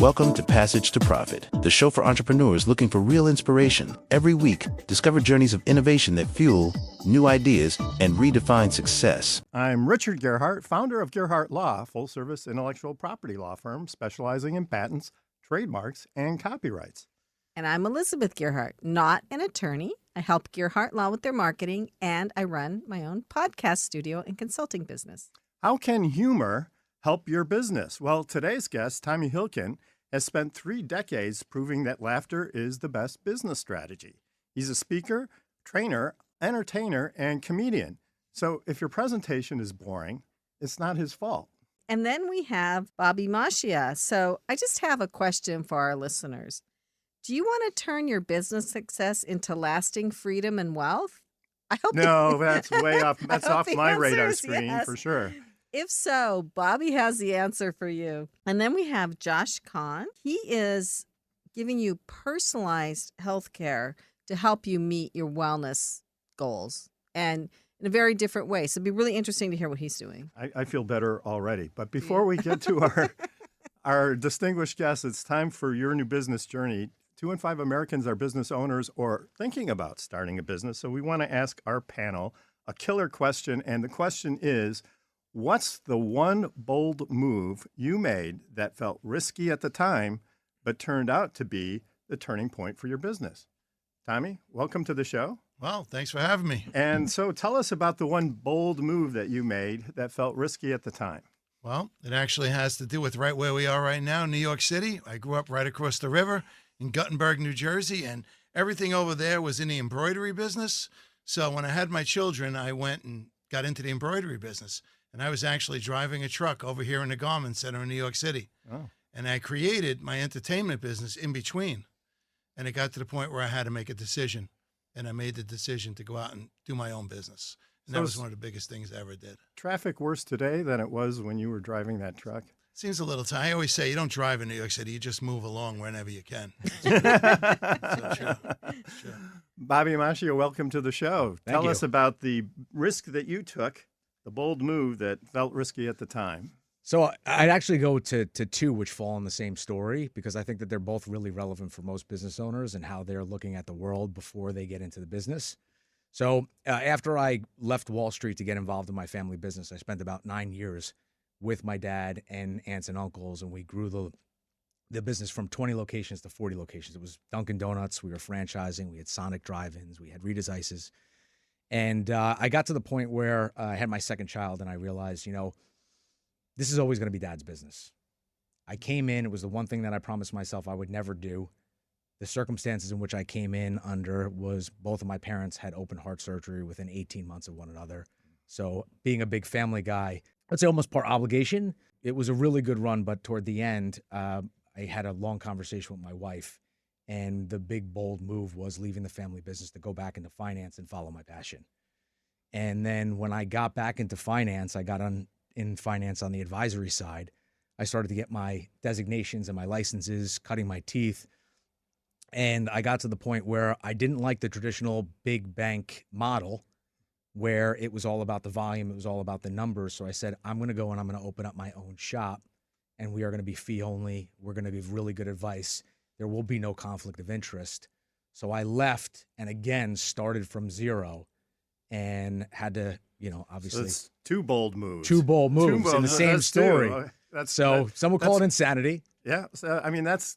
Welcome to Passage to Profit, the show for entrepreneurs looking for real inspiration. Every week, discover journeys of innovation that fuel new ideas and redefine success. I'm Richard Gearhart, founder of Gearhart Law, full-service intellectual property law firm specializing in patents, trademarks, and copyrights. And I'm Elizabeth Gearhart, not an attorney. I help Gearhart Law with their marketing, and I run my own podcast studio and consulting business. How can humor help your business? Well, today's guest, Tommy Hilcken, has spent 3 decades proving that laughter is the best business strategy. He's a speaker, trainer, entertainer, and comedian. So if your presentation is boring, it's not his fault. And then we have Bobby Mascia. So I just have a question for our listeners. Do you want to turn your business success into lasting freedom and wealth? I hope No, that's way off. That's off my radar is screen yes. for sure. If so, Bobby has the answer for you. And then we have Josh Khna. He is giving you personalized health care to help you meet your wellness goals and in a very different way. So it'd be really interesting to hear what he's doing. I feel better already. But before we get to our distinguished guests, it's time for your new business journey. 2 in 5 Americans are business owners or thinking about starting a business. So we want to ask our panel a killer question. And the question is, what's the one bold move you made that felt risky at the time, but turned out to be the turning point for your business? Tommy, welcome to the show. Well, thanks for having me. And so tell us about the one bold move that you made that felt risky at the time. Well, it actually has to do with right where we are right now, New York City. I grew up right across the river in Guttenberg, New Jersey, and everything over there was in the embroidery business. So when I had my children, I went and got into the embroidery business. And I was actually driving a truck over here in the Garment Center in New York City. Oh. And I created my entertainment business in between. And it got to the point where I had to make a decision. And I made the decision to go out and do my own business. And So that was one of the biggest things I ever did. Traffic worse today than it was when you were driving that truck? Seems a little tight. I always say you don't drive in New York City. You just move along whenever you can. Sure. Bobby Mascia, welcome to the show. Thank Tell you. us about the risk that you took, the bold move that felt risky at the time. So I'd actually go to 2 which fall in the same story because I think that they're both really relevant for most business owners and how they're looking at the world before they get into the business. So after I left Wall Street to get involved in my family business, I spent about 9 years with my dad and aunts and uncles, and we grew the business from 20 locations to 40 locations. It was Dunkin' Donuts. We were franchising. We had Sonic drive-ins. We had Rita's Ices. And I got to the point where I had my second child, and I realized, this is always going to be Dad's business. I came in. It was the one thing that I promised myself I would never do. The circumstances in which I came in under was both of my parents had open heart surgery within 18 months of one another. So being a big family guy, I'd say almost part obligation. It was a really good run, but toward the end, I had a long conversation with my wife, and the big, bold move was leaving the family business to go back into finance and follow my passion. And then when I got back into finance, I got in finance on the advisory side. I started to get my designations and my licenses, cutting my teeth. And I got to the point where I didn't like the traditional big bank model where it was all about the volume, it was all about the numbers. So I said, I'm going to go and I'm going to open up my own shop, and we are going to be fee only. We're going to give really good advice. There will be no conflict of interest. So I left and again started from zero and had to, obviously. So it's 2 bold moves. 2 bold moves in the same That's story. 2. Some would call it insanity. Yeah. So, I mean, that's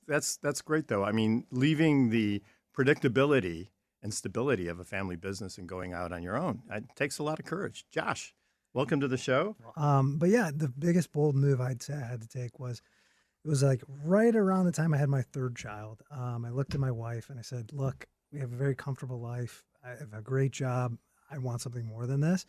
great, though. I mean, leaving the predictability and stability of a family business and going out on your own, it takes a lot of courage. Josh, welcome to the show. But yeah, the biggest bold move I'd say I had to take was, it was like right around the time I had my 3rd child. I looked at my wife and I said, look, we have a very comfortable life. I have a great job. I want something more than this.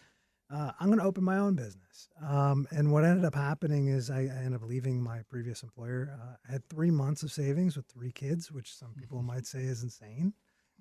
I'm going to open my own business. And what ended up happening is I ended up leaving my previous employer. I had 3 months of savings with 3 kids, which some people might say is insane.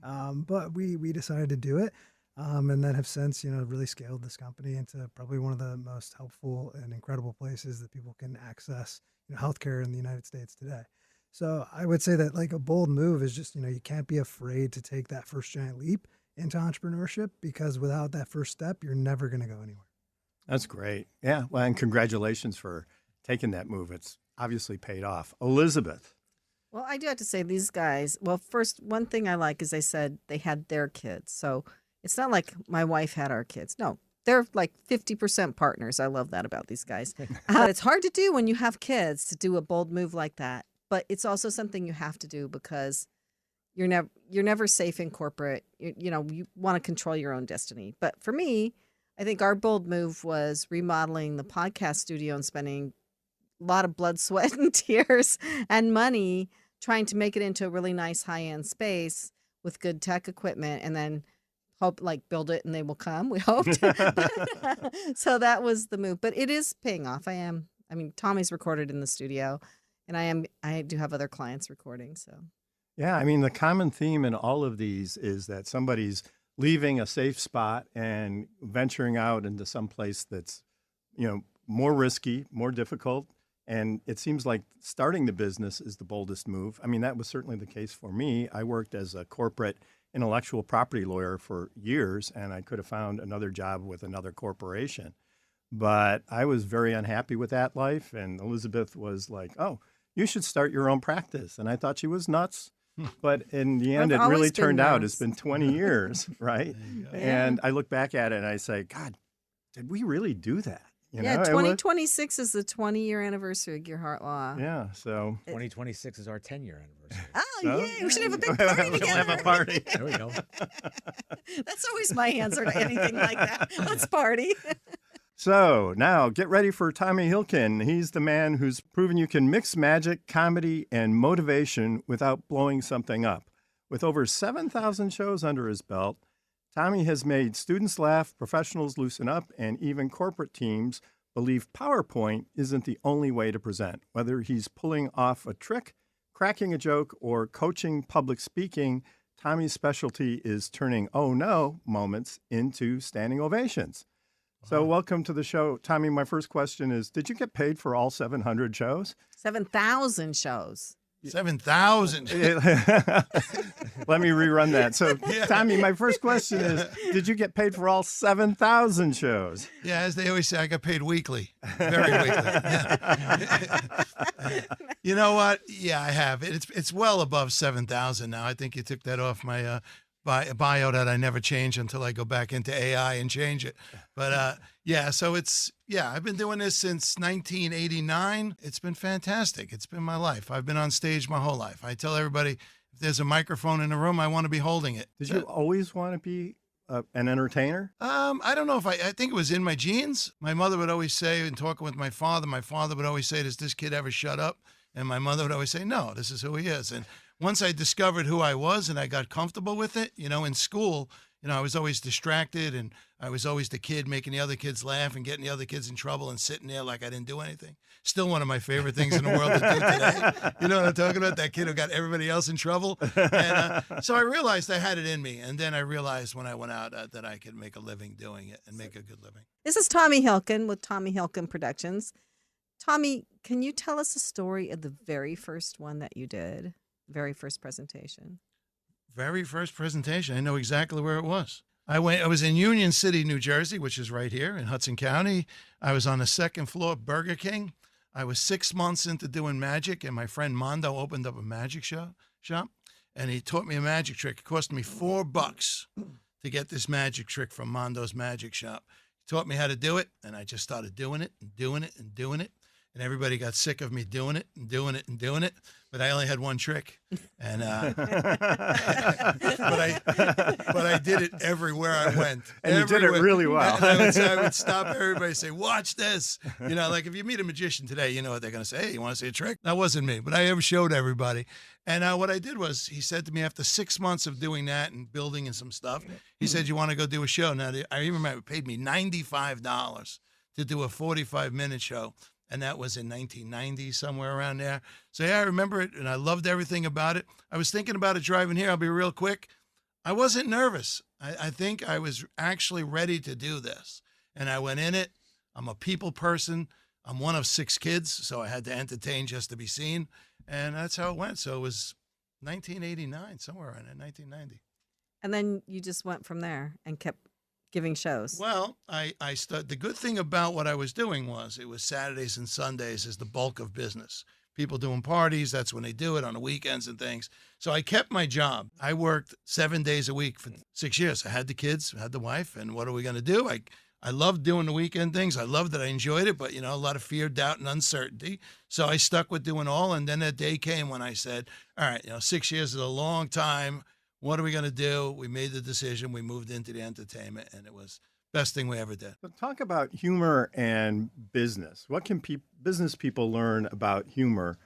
But we decided to do it. And then have since, really scaled this company into probably one of the most helpful and incredible places that people can access, healthcare in the United States today. So I would say that like a bold move is just, you can't be afraid to take that first giant leap into entrepreneurship, because without that first step, you're never going to go anywhere. That's great. Yeah. Well, and congratulations for taking that move. It's obviously paid off. Elizabeth, Well, I do have to say these guys, well, first, one thing I like is they said they had their kids. So it's not like my wife had our kids. No, they're like 50% partners. I love that about these guys. It's hard to do when you have kids to do a bold move like that. But it's also something you have to do because you're never safe in corporate. You want to control your own destiny. But for me, I think our bold move was remodeling the podcast studio and spending a lot of blood, sweat, and tears and money trying to make it into a really nice high-end space with good tech equipment, and then build it and they will come, we hoped. So that was the move. But it is paying off. Tommy's recorded in the studio, and I do have other clients recording. So Yeah, I mean, the common theme in all of these is that somebody's leaving a safe spot and venturing out into some place that's, more risky, more difficult. And it seems like starting the business is the boldest move. I mean, that was certainly the case for me. I worked as a corporate intellectual property lawyer for years, and I could have found another job with another corporation. But I was very unhappy with that life. And Elizabeth was like, oh, you should start your own practice. And I thought she was nuts. But in the end, I've it really always been turned out. nuts. It's been 20 years, right? And I look back at it and I say, God, did we really do that? You know, it was- 2026 is the 20-year anniversary of Gearhart Law. Yeah, so 2026 is our 10-year anniversary. Oh, So, yay. We should have a big we'll party have together. a party. There we go. That's always my answer to anything like that. Let's party. So now get ready for Tommy Hilcken. He's the man who's proven you can mix magic, comedy, and motivation without blowing something up. With over 7,000 shows under his belt, Tommy has made students laugh, professionals loosen up, and even corporate teams believe PowerPoint isn't the only way to present. Whether he's pulling off a trick, cracking a joke, or coaching public speaking, Tommy's specialty is turning oh no moments into standing ovations. So welcome to the show. Tommy, my first question is, did you get paid for all 700 shows? 7,000 shows. 7,000. Let me rerun that. So, Tommy, my first question is, did you get paid for all 7,000 shows? Yeah, as they always say, I got paid weekly, very weekly. Yeah. You know what? Yeah, I have. It's well above 7,000 now. I think you took that off my bio that I never change until I go back into AI and change it. But so I've been doing this since 1989. It's been fantastic. It's been my life. I've been on stage my whole life. I tell everybody, if there's a microphone in the room, I want to be holding it. Did you always want to be an entertainer? I don't know if I think it was in my genes. My mother would always say, in talking with my father would always say, does this kid ever shut up? And my mother would always say, no, this is who he is. And once I discovered who I was and I got comfortable with it, in school, I was always distracted and I was always the kid making the other kids laugh and getting the other kids in trouble and sitting there like I didn't do anything. Still one of my favorite things in the world to do today. You know what I'm talking about? That kid who got everybody else in trouble. And so I realized I had it in me. And then I realized when I went out that I could make a living doing it and make a good living. This is Tommy Hilcken with Tommy Hilcken Productions. Tommy, can you tell us a story of the very first one that you did? Very first presentation. Very first presentation. I know exactly where it was. I was in Union City, New Jersey, which is right here in Hudson County. I was on the second floor of Burger King. I was 6 months into doing magic, and my friend Mondo opened up a magic shop, and he taught me a magic trick. It cost me $4 to get this magic trick from Mondo's magic shop. He taught me how to do it, and I just started doing it and doing it and doing it. And everybody got sick of me doing it and doing it and doing it, but I only had one trick, and but I did it everywhere I went. And you did it really well. And I would stop everybody and say, "Watch this!" Like if you meet a magician today, you know what they're gonna say. Hey, you want to see a trick? That wasn't me, but I showed everybody. And what I did was, he said to me after 6 months of doing that and building and some stuff, he said, "You want to go do a show?" Now I remember it paid me $95 to do a 45-minute show. And that was in 1990, somewhere around there. So, yeah, I remember it, and I loved everything about it. I was thinking about it driving here. I'll be real quick. I wasn't nervous. I think I was actually ready to do this. And I went in it. I'm a people person. I'm one of 6 kids, so I had to entertain just to be seen. And that's how it went. So it was 1989, somewhere around there, 1990. And then you just went from there and kept giving shows. Well, the good thing about what I was doing was it was Saturdays and Sundays is the bulk of business. people doing parties. That's when they do it on the weekends and things. So I kept my job. I worked 7 days a week for 6 years. I had the kids, I had the wife, and what are we going to do? I loved doing the weekend things. I loved it. I enjoyed it, but, you know, a lot of fear, doubt, and uncertainty. So I stuck with doing all. And then that day came when I said, all right, you know, 6 years is a long time. What are we going to do? We made the decision. We moved into the entertainment, and it was best thing we ever did. So talk about humor and business. What can business people learn about humor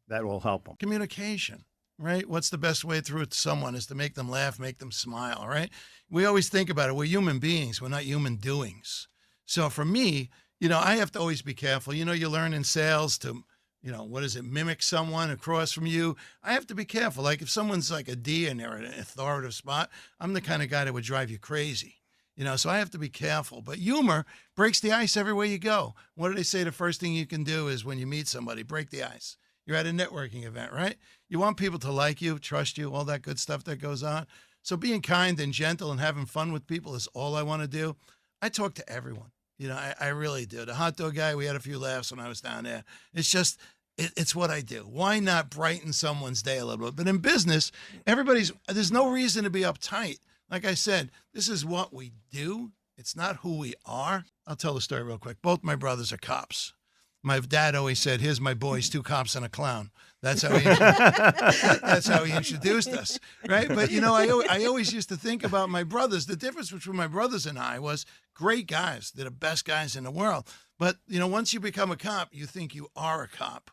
that will help them? Communication, right? What's the best way through it to someone is to make them laugh, make them smile, right? We always think about it. We're human beings. We're not human doings. So for me, you know, I have to always be careful. You know, you learn in sales to, you know, what is it, mimic someone across from you. I have to be careful. Like if someone's like a D and they're at an authoritative spot, I'm the kind of guy that would drive you crazy. You know, so I have to be careful. But humor breaks the ice everywhere you go. What do they say? The first thing you can do is when you meet somebody, break the ice. You're at a networking event, right? You want people to like you, trust you, all that good stuff that goes on. So being kind and gentle and having fun with people is all I want to do. I talk to everyone. You know, I really do. The hot dog guy, we had a few laughs when I was down there. It's just, it's what I do. Why not brighten someone's day a little bit? But in business, there's no reason to be uptight. Like I said, this is what we do. It's not who we are. I'll tell the story real quick. Both my brothers are cops. My dad always said, here's my boys, 2 cops and a clown. That's how he introduced us, right? But, you know, I always used to think about my brothers. The difference between my brothers and I was great guys. They're the best guys in the world. But, you know, once you become a cop, you think you are a cop.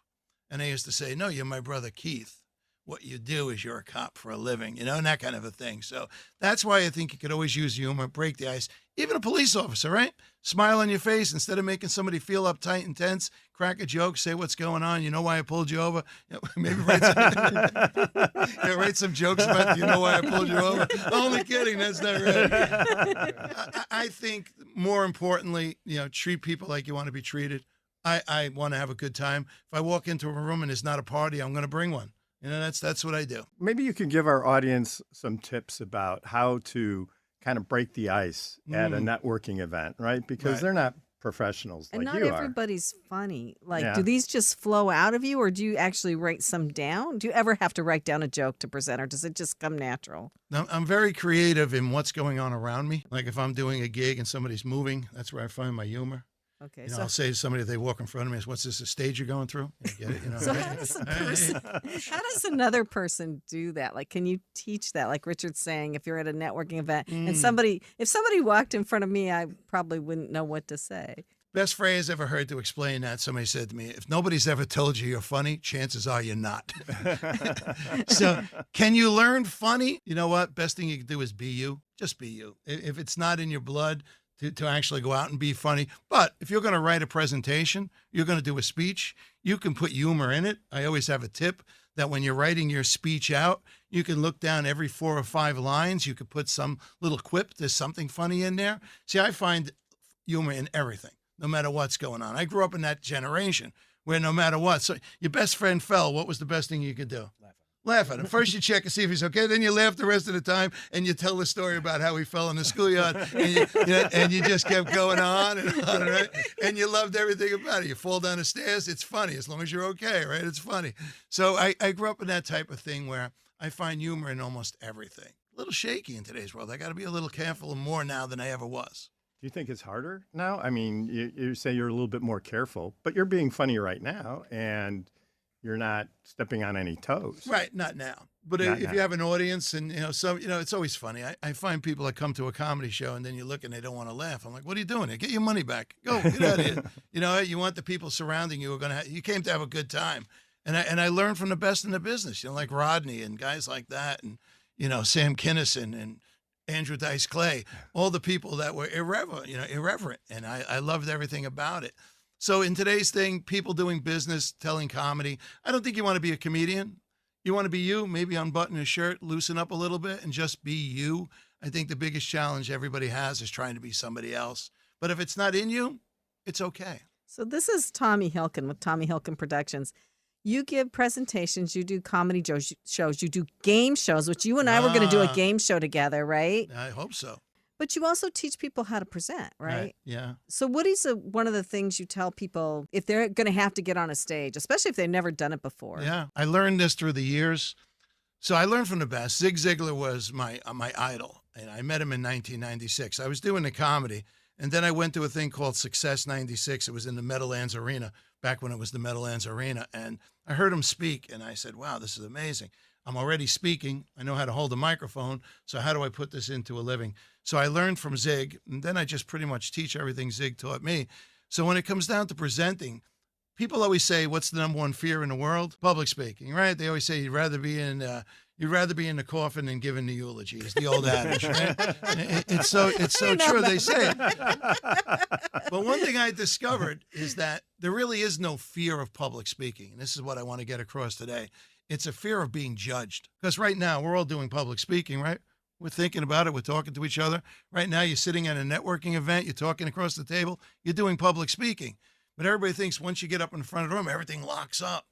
And I used to say, no, you're my brother Keith. What you do is you're a cop for a living, you know, and that kind of a thing. So that's why I think you could always use humor, break the ice. Even a police officer, right? Smile on your face instead of making somebody feel uptight and tense. Crack a joke, say what's going on. You know why I pulled you over? You know, maybe write some jokes about, you know why I pulled you over? Only kidding, that's not right. I think more importantly, you know, treat people like you want to be treated. I want to have a good time. If I walk into a room and it's not a party, I'm going to bring one. You know, that's what I do. Maybe you can give our audience some tips about how to kind of break the ice at a networking event, right? Because they're not professionals like you are. And not everybody's funny. Like, Yeah. do these just flow out of you, or do you actually write some down? Do you ever have to write down a joke to present, or does it just come natural? Now, I'm very creative in what's going on around me. Like if I'm doing a gig and somebody's moving, that's where I find my humor. Okay, You know, so I'll say to somebody if they walk in front of me, "What's this? A stage you're going through?" You get it? You know. so how does how does another person do that? Like, can you teach that? Like Richard's saying, if you're at a networking event and if somebody walked in front of me, I probably wouldn't know what to say. Best phrase ever heard to explain that. Somebody said to me, "If nobody's ever told you you're funny, chances are you're not." So, can you learn funny? You know what? Best thing you can do is be you. Just be you. If it's not in your blood to actually go out and be funny. But if you're going to write a presentation, you're going to do a speech, you can put humor in it. I always have a tip that when you're writing your speech out, you can look down every 4 or 5 lines. You could put some little quip. There's something funny in there. See, I find humor in everything, no matter what's going on. I grew up in that generation where no matter what. So your best friend fell. What was the best thing you could do? Laugh at him. First you check and see if he's okay. Then you laugh the rest of the time and you tell the story about how he fell in the schoolyard and you just kept going on and on, right? And you loved everything about it. You fall down the stairs, it's funny as long as you're okay, right? It's funny. So I grew up in that type of thing where I find humor in almost everything. A little shaky in today's world. I got to be a little careful more now than I ever was. Do you think it's harder now? I mean, you say you're a little bit more careful, but you're being funny right now and you're not stepping on any toes. Right, not now. But Not if now. you have an audience and, it's always funny. I find people that come to a comedy show and then you look and they don't want to laugh. I'm like, what are you doing here? Get your money back. Go, get out of here. You want the people surrounding you you came to have a good time. And I learned from the best in the business, like Rodney and guys like that. And, Sam Kinison and Andrew Dice Clay, all the people that were irreverent. And I loved everything about it. So in today's thing, people doing business, telling comedy, I don't think you want to be a comedian. You want to be you, maybe unbutton a shirt, loosen up a little bit, and just be you. I think the biggest challenge everybody has is trying to be somebody else. But if it's not in you, it's okay. So this is Tommy Hilcken with Tommy Hilcken Productions. You give presentations, you do comedy shows, you do game shows, which you and I were going to do a game show together, right? I hope so. But you also teach people how to present, right? Yeah. So what is one of the things you tell people if they're going to have to get on a stage, especially if they've never done it before? Yeah. I learned this through the years. So I learned from the best. Zig Ziglar was my idol, and I met him in 1996. I was doing the comedy, and then I went to a thing called Success 96. It was in the Meadowlands Arena, back when it was the Meadowlands Arena, and I heard him speak, and I said, wow, this is amazing. I'm already speaking. I know how to hold a microphone, so how do I put this into a living? So I learned from Zig, and then I just pretty much teach everything Zig taught me. So when it comes down to presenting, people always say, what's the number one fear in the world? Public speaking, right? They always say you'd rather be in the coffin than giving the eulogy. It's the old adage, right? It's so true. They say it. But one thing I discovered is that there really is no fear of public speaking. And this is what I want to get across today. It's a fear of being judged. Because right now, we're all doing public speaking, right? We're thinking about it. We're talking to each other. Right now, you're sitting at a networking event. You're talking across the table. You're doing public speaking. But everybody thinks once you get up in the front of the room, everything locks up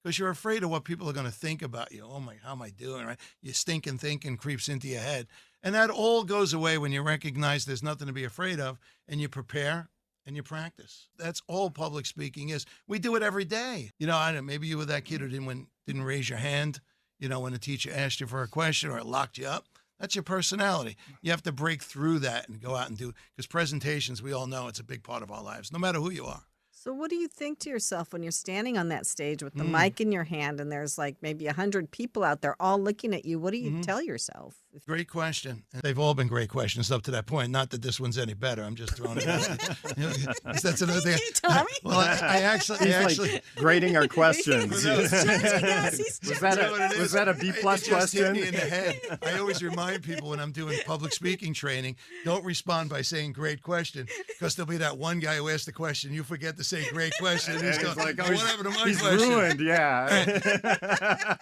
because you're afraid of what people are going to think about you. Oh, my, how am I doing, right? Your stinking thinking creeps into your head. And that all goes away when you recognize there's nothing to be afraid of and you prepare and you practice. That's all public speaking is. We do it every day. You know, I don't know, maybe you were that kid who didn't raise your hand, you know, when the teacher asked you for a question or it locked you up. That's your personality. You have to break through that and go out and do, because presentations, we all know it's a big part of our lives, no matter who you are. So what do you think to yourself when you're standing on that stage with the mic in your hand and there's like maybe 100 people out there all looking at you? What do you tell yourself? Great question. They've all been great questions up to that point. Not that this one's any better. I'm just throwing it out. That's another thing. Thank you, Tommy. Well, I actually like grading our questions. He's judging us. He's Was judging. was that a B plus It just hit question? me in the head. I always remind people when I'm doing public speaking training, don't respond by saying great question, because there'll be that one guy who asked the question, you forget to say great question, and he's going, like, what happened to my he's question? ruined, yeah.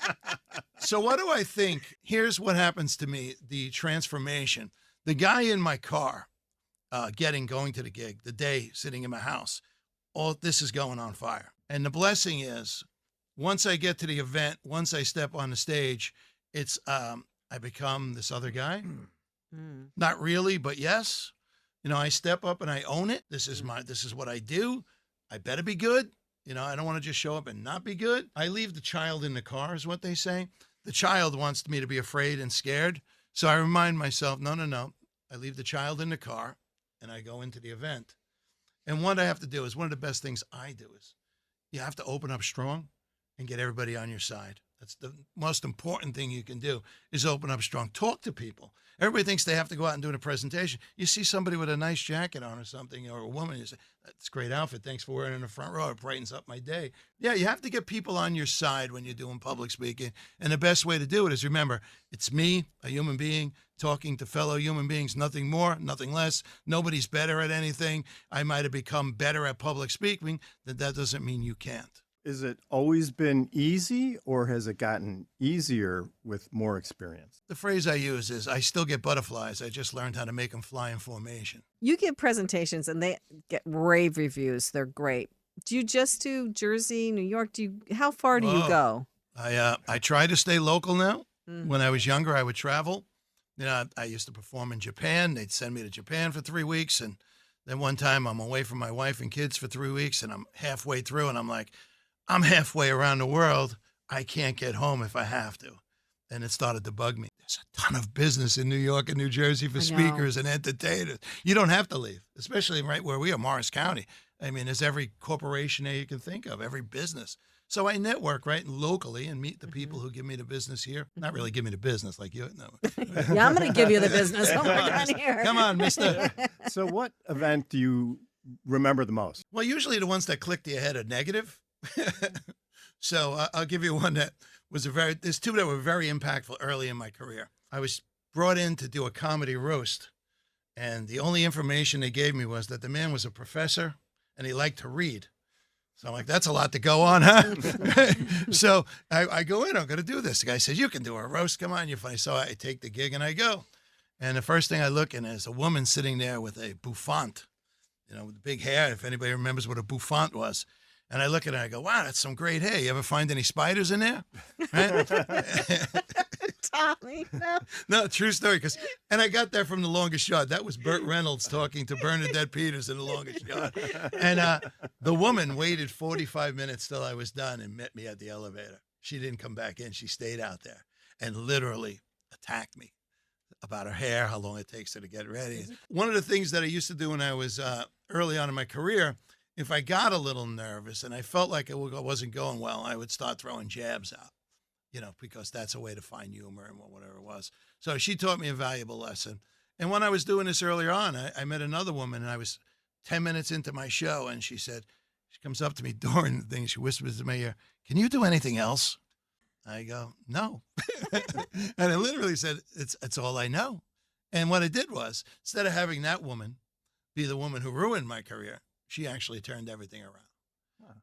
So what do I think? Here's what happens to me, the transformation. The guy in my car going to the gig, the day sitting in my house, all this is going on fire. And the blessing is, once I get to the event, once I step on the stage, it's I become this other guy. Not really, but yes. You know, I step up and I own it. This is what I do. I better be good. You know, I don't want to just show up and not be good. I leave the child in the car is what they say. The child wants me to be afraid and scared. So I remind myself, no. I leave the child in the car and I go into the event. And what I have to do is, one of the best things I do is you have to open up strong and get everybody on your side. That's the most important thing you can do, is open up strong. Talk to people. Everybody thinks they have to go out and do a presentation. You see somebody with a nice jacket on or something, or a woman, you say, that's a great outfit. Thanks for wearing it in the front row. It brightens up my day. Yeah, you have to get people on your side when you're doing public speaking. And the best way to do it is, remember, it's me, a human being, talking to fellow human beings, nothing more, nothing less. Nobody's better at anything. I might have become better at public speaking. That doesn't mean you can't. Is it always been easy, or has it gotten easier with more experience? The phrase I use is, I still get butterflies. I just learned how to make them fly in formation. You give presentations and they get rave reviews. They're great. Do you just do Jersey, New York? How far do you go? I try to stay local now. When I was younger, I would travel. You know, I used to perform in Japan. They'd send me to Japan for 3 weeks. And then one time I'm away from my wife and kids for 3 weeks, and I'm halfway through and I'm like, I'm halfway around the world. I can't get home if I have to. And it started to bug me. There's a ton of business in New York and New Jersey for speakers and entertainers. You don't have to leave, especially right where we are, Morris County. I mean, there's every corporation there you can think of, every business. So I network, right, locally and meet the people who give me the business here. Not really give me the business like you. No. Yeah, I'm going to give you the business when we're done here. Come on, mister. So what event do you remember the most? Well, usually the ones that click to your head are negative. So I'll give you one that was there's two that were very impactful early in my career. I was brought in to do a comedy roast, and the only information they gave me was that the man was a professor and he liked to read. So I'm like, that's a lot to go on, huh? So I go in, I'm going to do this. The guy says, you can do a roast. Come on, you're funny. So I take the gig and I go. And the first thing I look in is a woman sitting there with a bouffant, you know, with big hair, if anybody remembers what a bouffant was. And I look at her and I go, wow, that's some great hair. You ever find any spiders in there? Right? Tommy. No. No, true story. And I got that from The Longest Yard. That was Burt Reynolds talking to Bernadette Peters in The Longest Yard. And the woman waited 45 minutes till I was done and met me at the elevator. She didn't come back in. She stayed out there and literally attacked me about her hair, how long it takes her to get ready. One of the things that I used to do when I was early on in my career, if I got a little nervous and I felt like it wasn't going well, I would start throwing jabs out, because that's a way to find humor and whatever it was. So she taught me a valuable lesson. And when I was doing this earlier on, I met another woman, and I was 10 minutes into my show, and she comes up to me during the thing, she whispers to my ear, "Can you do anything else?" I go, "No." And I literally said, it's all I know. And what I did was, instead of having that woman be the woman who ruined my career, she actually turned everything around.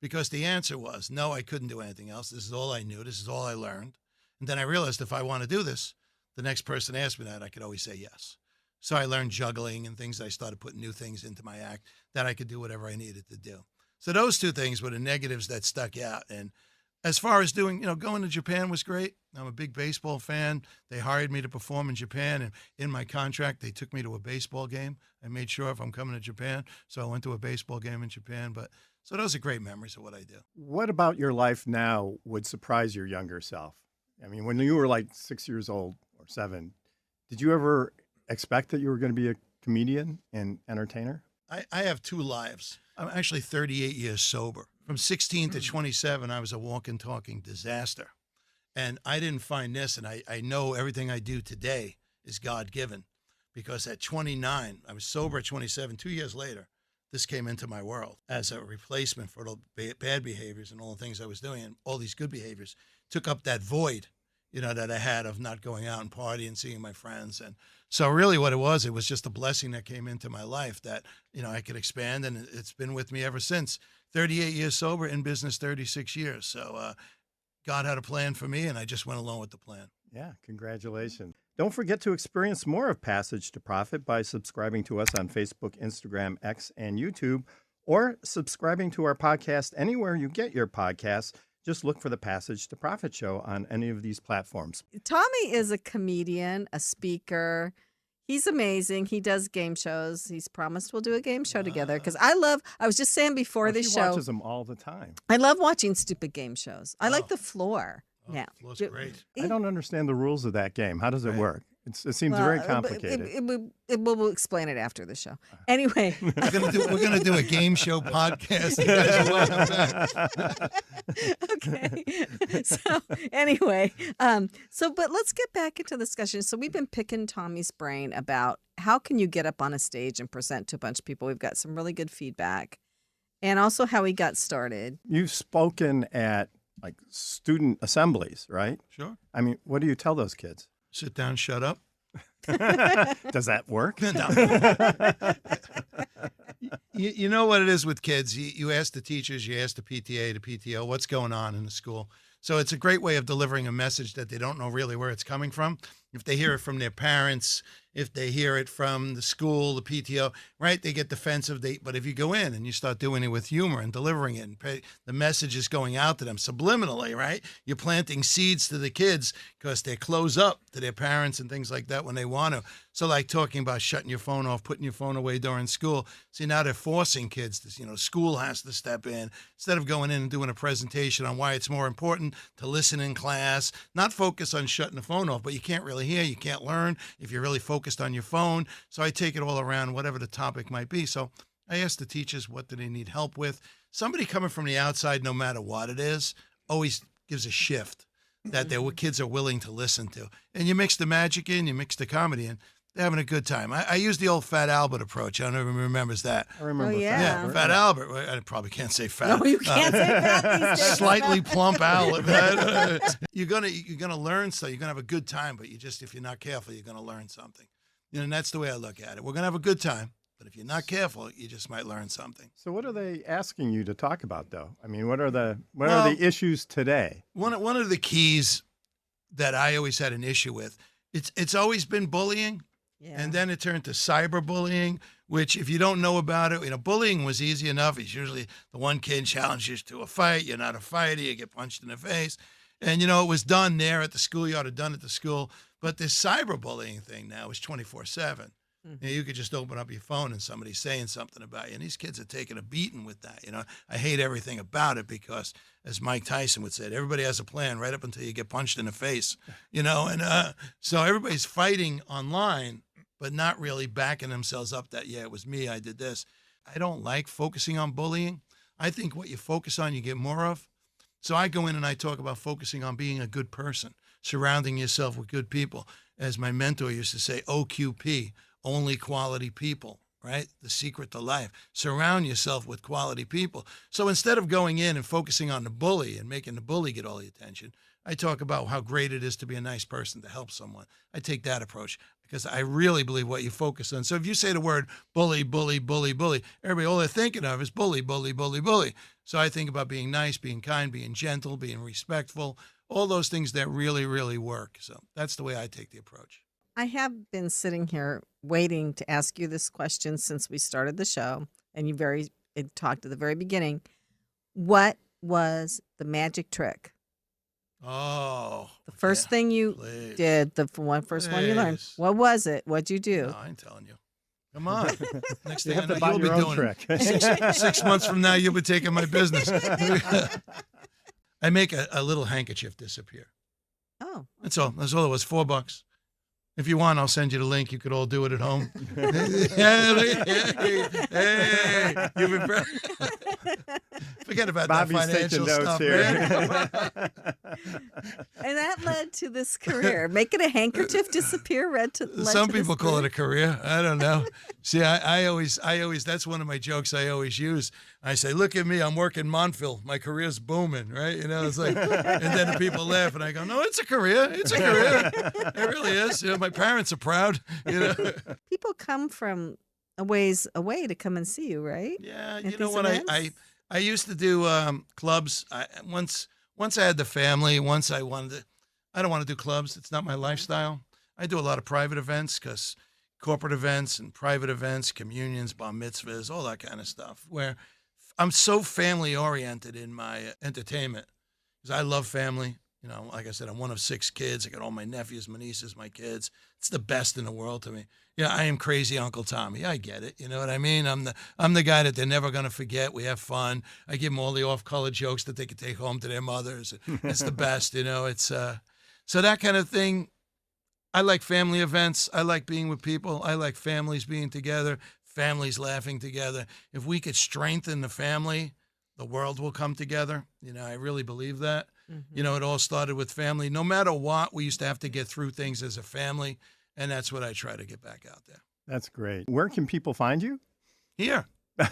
Because the answer was, no, I couldn't do anything else. This is all I knew. This is all I learned. And then I realized if I want to do this, the next person asked me that, I could always say yes. So I learned juggling and things. I started putting new things into my act that I could do whatever I needed to do. So those two things were the negatives that stuck out. And as far as doing, going to Japan was great. I'm a big baseball fan. They hired me to perform in Japan, and in my contract, they took me to a baseball game. I made sure if I'm coming to Japan, so I went to a baseball game in Japan. So those are great memories of what I do. What about your life now would surprise your younger self? I mean, when you were like 6 years old or 7, did you ever expect that you were going to be a comedian and entertainer? I have 2 lives. I'm actually 38 years sober. From 16 to 27, I was a walking, talking disaster. And I didn't find this, and I know everything I do today is God-given. Because at 29, I was sober at 27. 2 years later, this came into my world as a replacement for the bad behaviors and all the things I was doing. And all these good behaviors took up that void, that I had of not going out and partying and seeing my friends. And so really what it was just a blessing that came into my life that, I could expand, and it's been with me ever since. 38 years sober, in business 36 years. So God had a plan for me, and I just went along with the plan. Yeah, congratulations. Don't forget to experience more of Passage to Profit by subscribing to us on Facebook, Instagram, X, and YouTube, or subscribing to our podcast anywhere you get your podcasts. Just look for the Passage to Profit show on any of these platforms. Tommy is a comedian, a speaker. He's amazing. He does game shows. He's promised we'll do a game show together because I was just saying before this show. He watches them all the time. I love watching stupid game shows. I like the floor. Yeah. The floor's great. I don't understand the rules of that game. How does it work? It seems very complicated. We'll explain it after the show. Anyway. We're gonna do a game show podcast. You guys are welcome back. Okay. So anyway, but let's get back into the discussion. So we've been picking Tommy's brain about how can you get up on a stage and present to a bunch of people. We've got some really good feedback, and also how he got started. You've spoken at like student assemblies, right? Sure. I mean, what do you tell those kids? Sit down, shut up. Does that work? No. You know what it is with kids. You ask the teachers, you ask the PTA, the PTO, what's going on in the school. So it's a great way of delivering a message that they don't know really where it's coming from. If they hear it from their parents, if they hear it from the school, the PTO, right, they get defensive. But if you go in and you start doing it with humor and delivering it, and the message is going out to them subliminally, right? You're planting seeds to the kids because they close up to their parents and things like that when they want to. So like talking about shutting your phone off, putting your phone away during school. See, now they're forcing kids to, school has to step in. Instead of going in and doing a presentation on why it's more important to listen in class, not focus on shutting the phone off, but you can't really hear, you can't learn if you're really focused on your phone. So I take it all around, whatever the topic might be. So I ask the teachers, what do they need help with? Somebody coming from the outside, no matter what it is, always gives a shift that their kids are willing to listen to. And you mix the magic in, you mix the comedy in, they're having a good time. I use the old Fat Albert approach. I don't know if anyone remembers that. I remember Oh, yeah. Yeah, Fat Albert. Well, I probably can't say fat. No, you can't say that these days. Slightly plump Albert. You're gonna learn something. You're gonna have a good time, but if you're not careful, you're gonna learn something. And that's the way I look at it. We're gonna have a good time, but if you're not careful, you just might learn something. So what are they asking you to talk about, though? I mean, what are the issues today? One of the keys that I always had an issue with, it's always been bullying. Yeah. And then it turned to cyberbullying, which if you don't know about it, bullying was easy enough. It's usually the one kid challenges you to a fight. You're not a fighter. You get punched in the face. And, it was done there at the schoolyard or done at the school. But this cyberbullying thing now is 24/7. You could just open up your phone and somebody's saying something about you. And these kids are taking a beating with that. I hate everything about it because, as Mike Tyson would say, everybody has a plan right up until you get punched in the face, And so everybody's fighting online, but not really backing themselves up that, yeah, it was me, I did this. I don't like focusing on bullying. I think what you focus on, you get more of. So I go in and I talk about focusing on being a good person, surrounding yourself with good people. As my mentor used to say, OQP, only quality people, right? The secret to life. Surround yourself with quality people. So instead of going in and focusing on the bully and making the bully get all the attention, I talk about how great it is to be a nice person, to help someone. I take that approach because I really believe what you focus on. So if you say the word bully, bully, bully, bully, everybody, all they're thinking of is bully, bully, bully, bully. So I think about being nice, being kind, being gentle, being respectful, all those things that really, really work. So that's the way I take the approach. I have been sitting here waiting to ask you this question since we started the show, and it talked at the very beginning. What was the magic trick? Oh, The first thing you did, first one you learned. What was it? What'd you do? No, I ain't telling you. Come on. Next You thing I have know, to buy you'll be your own doing trick. it. 6 months from now, you'll be taking my business. I make a little handkerchief disappear. Oh. That's all. That's all it was. $4. If you want, I'll send you the link. You could all do it at home. Hey, you've been forget about Bobby's that financial taking notes stuff, here. man. And that led to this career. Making a handkerchief disappear Some people call it a career. I don't know. See, I always, that's one of my jokes I always use. I say, look at me, I'm working Montville. My career's booming, right? It's like, and then the people laugh and I go, no, it's a career. It's a career. It really is. My parents are proud, People come from a ways away to come and see you, right? Yeah. At You know these what? events? I used to do clubs. Once I had the family, I don't want to do clubs. It's not my lifestyle. I do a lot of private events because corporate events and private events, communions, bar mitzvahs, all that kind of stuff, where I'm so family oriented in my entertainment because I love family. Like I said, I'm one of 6 kids. I got all my nephews, my nieces, my kids. It's the best in the world to me. I am crazy Uncle Tommy. I get it. You know what I mean? I'm the guy that they're never going to forget. We have fun. I give them all the off-color jokes that they could take home to their mothers. It's the best. It's so that kind of thing. I like family events. I like being with people. I like families being together, families laughing together. If we could strengthen the family, the world will come together. I really believe that. Mm-hmm. It all started with family. No matter what, we used to have to get through things as a family, and that's what I try to get back out there. That's great. Where can people find you? Here. If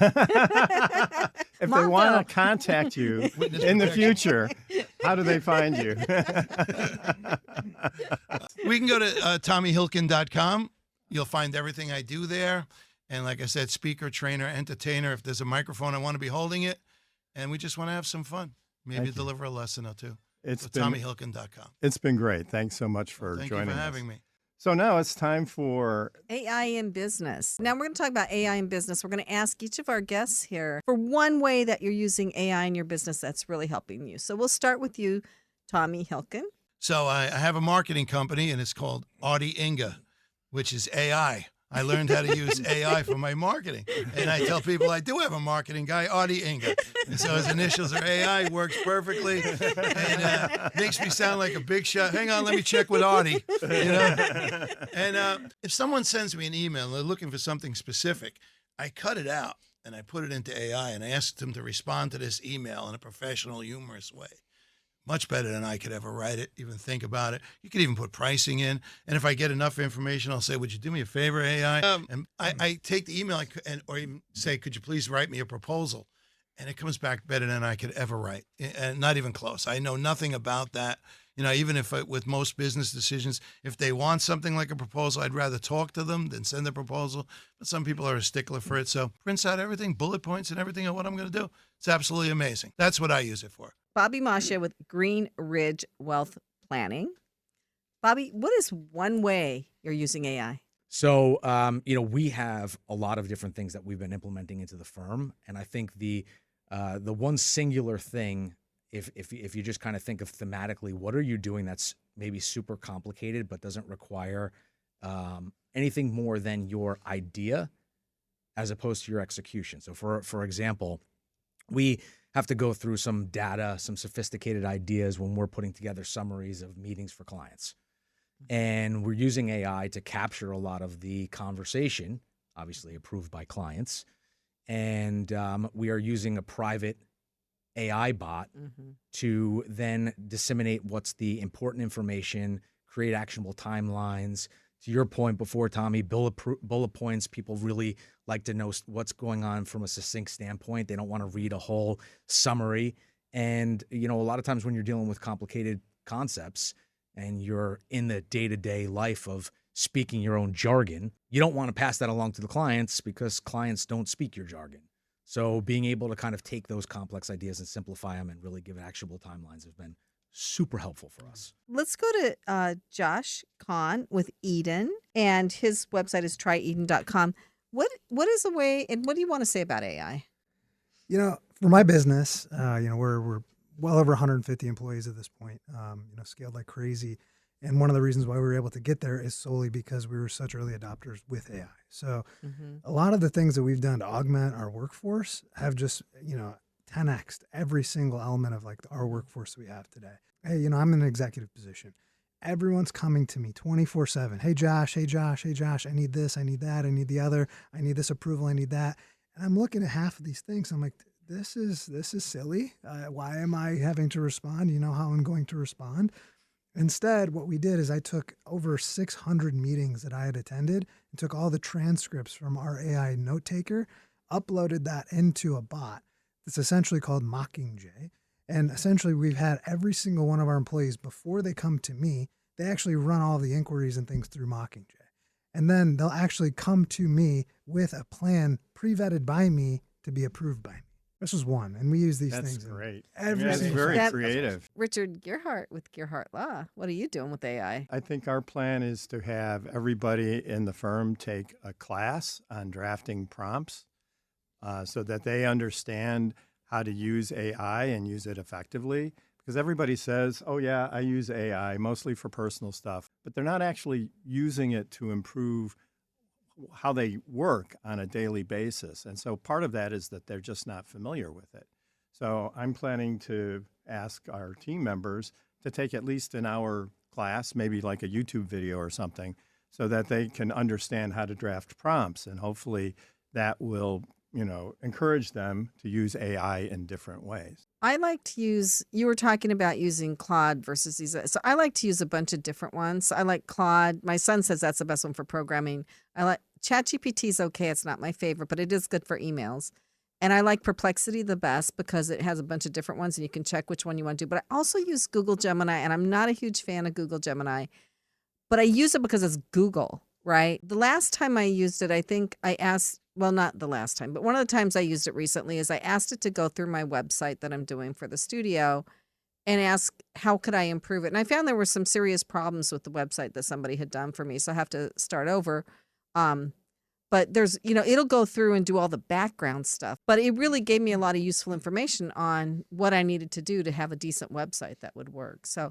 they want to contact you in the future, how do they find you? We can go to TommyHilcken.com. You'll find everything I do there. And like I said, speaker, trainer, entertainer. If there's a microphone, I want to be holding it. And we just want to have some fun. Maybe deliver a lesson or two. It's been TommyHilcken.com. It's been great. Thanks so much for Thank joining you for us. having me. So now it's time for AI in business. Now we're going to talk about AI in business. We're going to ask each of our guests here for one way that you're using AI in your business that's really helping you. So we'll start with you, Tommy Hilcken. So I have a marketing company, and it's called Audi Inga, which is AI. I learned how to use AI for my marketing. And I tell people I do have a marketing guy, Audi Inga. And so his initials are AI, works perfectly, and makes me sound like a big shot. Hang on, let me check with Audi. And if someone sends me an email and they're looking for something specific, I cut it out and I put it into AI and I ask them to respond to this email in a professional, humorous way. Much better than I could ever write it, even think about it. You could even put pricing in. And if I get enough information, I'll say, would you do me a favor, AI? And I take the email or even say, could you please write me a proposal? And it comes back better than I could ever write. And not even close. I know nothing about that. Even if with most business decisions, if they want something like a proposal, I'd rather talk to them than send the proposal. But some people are a stickler for it. So prints out everything, bullet points and everything of what I'm going to do. It's absolutely amazing. That's what I use it for. Bobby Mascia with Green Ridge Wealth Planning. Bobby, what is one way you're using AI? So, we have a lot of different things that we've been implementing into the firm. And I think the one singular thing, if you just kind of think of thematically, what are you doing that's maybe super complicated, but doesn't require anything more than your idea as opposed to your execution. So for example, we have to go through some data, some sophisticated ideas when we're putting together summaries of meetings for clients. And we're using AI to capture a lot of the conversation, obviously approved by clients. And we are using a private AI bot to then disseminate what's the important information, create actionable timelines. To your point before, Tommy, bullet points, people really like to know what's going on from a succinct standpoint. They don't want to read a whole summary. And, you know, a lot of times when you're dealing with complicated concepts and you're in the day-to-day life of speaking your own jargon, you don't want to pass that along to the clients because clients don't speak your jargon. So being able to kind of take those complex ideas and simplify them and really give actionable timelines has been super helpful for us. Let's go to Josh Khna with Eden, and his website is tryeden.com. What is the way, and what do you want to say about AI? You know, for my business, you know, we're well over 150 employees at this point, you know, scaled like crazy. And one of the reasons why we were able to get there is solely because we were such early adopters with AI. So a lot of the things that we've done to augment our workforce have just, you know, 10x'd every single element of like our workforce we have today. Hey, you know, I'm in an executive position. Everyone's coming to me 24/7. Hey, Josh, hey, Josh, hey, Josh, I need this, I need that, I need the other, I need this approval, I need that. And I'm looking at half of these things. I'm like, this is silly. Why am I having to respond? You know how I'm going to respond? Instead, what we did is I took over 600 meetings that I had attended and took all the transcripts from our AI note taker, uploaded that into a bot that's essentially called Mockingjay. And essentially, we've had every single one of our employees, before they come to me, they actually run all the inquiries and things through Mockingjay. And then they'll actually come to me with a plan pre-vetted by me to be approved by me. This is one, and we use these things. That's great. Every That's single very That- creative. Richard Gearhart with Gearhart Law. What are you doing with AI? I think our plan is to have everybody in the firm take a class on drafting prompts so that they understand how to use AI and use it effectively. Because everybody says, oh, yeah, I use AI mostly for personal stuff, but they're not actually using it to improve how they work on a daily basis. And so part of that is that they're just not familiar with it. So I'm planning to ask our team members to take at least an hour class, maybe like a YouTube video or something, so that they can understand how to draft prompts. And hopefully that will, you know, encourage them to use AI in different ways. I like to use, you were talking about using Claude versus these. So I like to use a bunch of different ones. I like Claude. My son says that's the best one for programming. I like ChatGPT is okay. It's not my favorite, but it is good for emails. And I like Perplexity the best because it has a bunch of different ones and you can check which one you want to do. But I also use Google Gemini, and I'm not a huge fan of Google Gemini, but I use it because it's Google, right? The last time I used it, I think I asked, well, not the last time, but one of the times I used it recently is I asked it to go through my website that I'm doing for the studio and ask, how could I improve it? And I found there were some serious problems with the website that somebody had done for me. So I have to start over. But there's, you know, it'll go through and do all the background stuff. But it really gave me a lot of useful information on what I needed to do to have a decent website that would work. So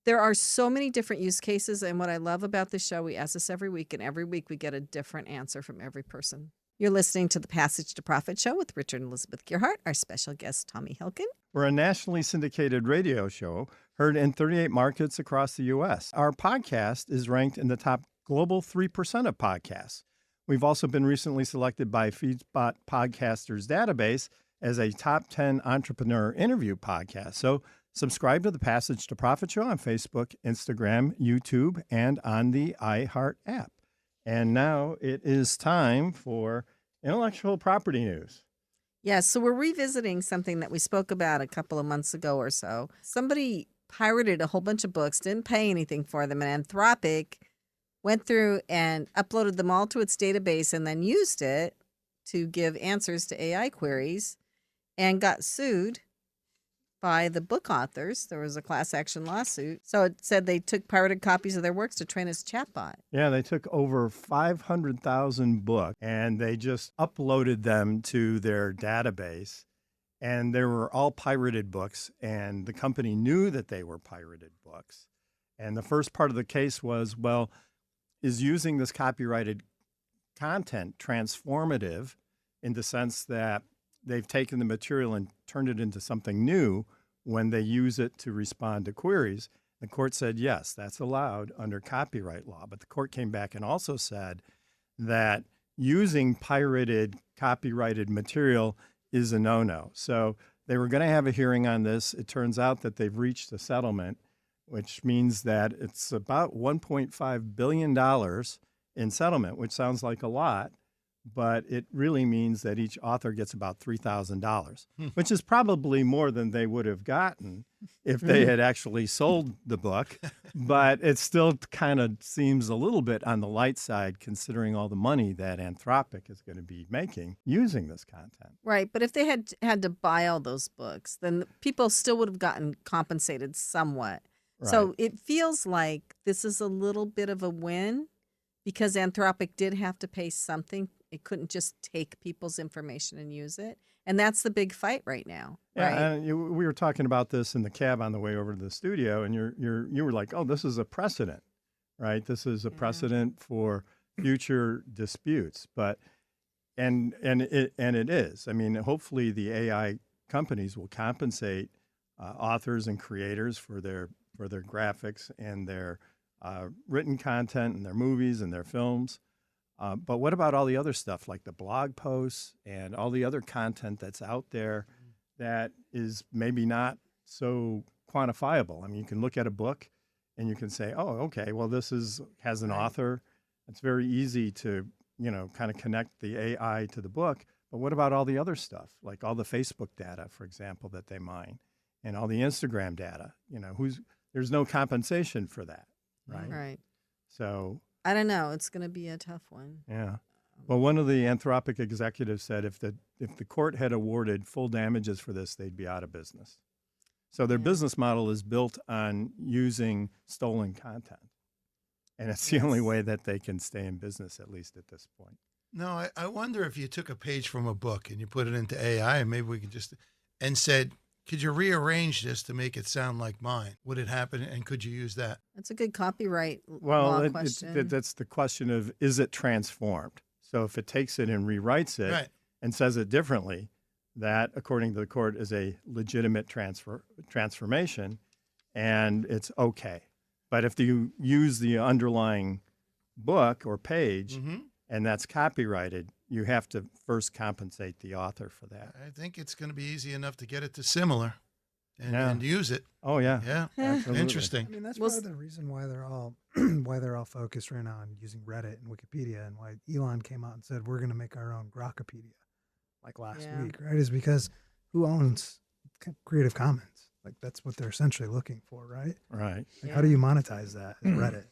there are so many different use cases. And what I love about this show, we ask this every week, and every week we get a different answer from every person. You're listening to the Passage to Profit show with Richard and Elizabeth Gearhart, our special guest, Tommy Hilcken. We're a nationally syndicated radio show heard in 38 markets across the U.S. Our podcast is ranked in the top global 3% of podcasts. We've also been recently selected by FeedSpot Podcasters Database as a top 10 entrepreneur interview podcast. So subscribe to the Passage to Profit show on Facebook, Instagram, YouTube, and on the iHeart app. And now it is time for intellectual property news. Yeah, so we're revisiting something that we spoke about a couple of months ago or so. Somebody pirated a whole bunch of books, didn't pay anything for them, and Anthropic went through and uploaded them all to its database and then used it to give answers to AI queries and got sued by the book authors. There was a class action lawsuit. So it said they took pirated copies of their works to train as chatbot. Yeah, they took over 500,000 books and they just uploaded them to their database. And they were all pirated books, and the company knew that they were pirated books. And the first part of the case was, well, is using this copyrighted content transformative in the sense that they've taken the material and turned it into something new when they use it to respond to queries? The court said, yes, that's allowed under copyright law. But the court came back and also said that using pirated, copyrighted material is a no-no. So they were going to have a hearing on this. It turns out that they've reached a settlement, which means that it's about $1.5 billion in settlement, which sounds like a lot, but it really means that each author gets about $3,000, which is probably more than they would have gotten if they had actually sold the book. But it still kind of seems a little bit on the light side, considering all the money that Anthropic is going to be making using this content. Right. But if they had to buy all those books, then people still would have gotten compensated somewhat. Right. So it feels like this is a little bit of a win because Anthropic did have to pay something. It couldn't just take people's information and use it. And that's the big fight right now. Right. Yeah, we were talking about this in the cab on the way over to the studio, and you were like, "Oh, this is a precedent, right? This is a precedent for future disputes." But and it is. I mean, hopefully the AI companies will compensate authors and creators for their graphics and their written content and their movies and their films. But what about all the other stuff like the blog posts and all the other content that's out there that is maybe not so quantifiable? I mean, you can look at a book and you can say, oh, okay, well, this has an author. It's very easy to, kind of connect the AI to the book. But what about all the other stuff, like all the Facebook data, for example, that they mine, and all the Instagram data? There's no compensation for that, right? Right. So I don't know. It's going to be a tough one. yeah. Well, one of the Anthropic executives said if the court had awarded full damages for this, they'd be out of business. So their business model is built on using stolen content. And it's the only way that they can stay in business, at least at this point. No, I wonder if you took a page from a book and you put it into AI, and maybe we could and said, could you rearrange this to make it sound like mine? Would it happen, and could you use that? That's a good copyright law question. That's the question of, is it transformed? So if it takes it and rewrites it and says it differently, that, according to the court, is a legitimate transformation, and it's okay. But if you use the underlying book or page and that's copyrighted, you have to first compensate the author for that. I think it's going to be easy enough to get it to similar and use it. Oh, yeah. Yeah. Absolutely. Interesting. I mean, that's part of the reason why they're all focused right now on using Reddit and Wikipedia, and why Elon came out and said we're going to make our own Grokpedia like last week, right? Is because who owns Creative Commons? Like, that's what they're essentially looking for, right? Right. Like, how do you monetize that as Reddit?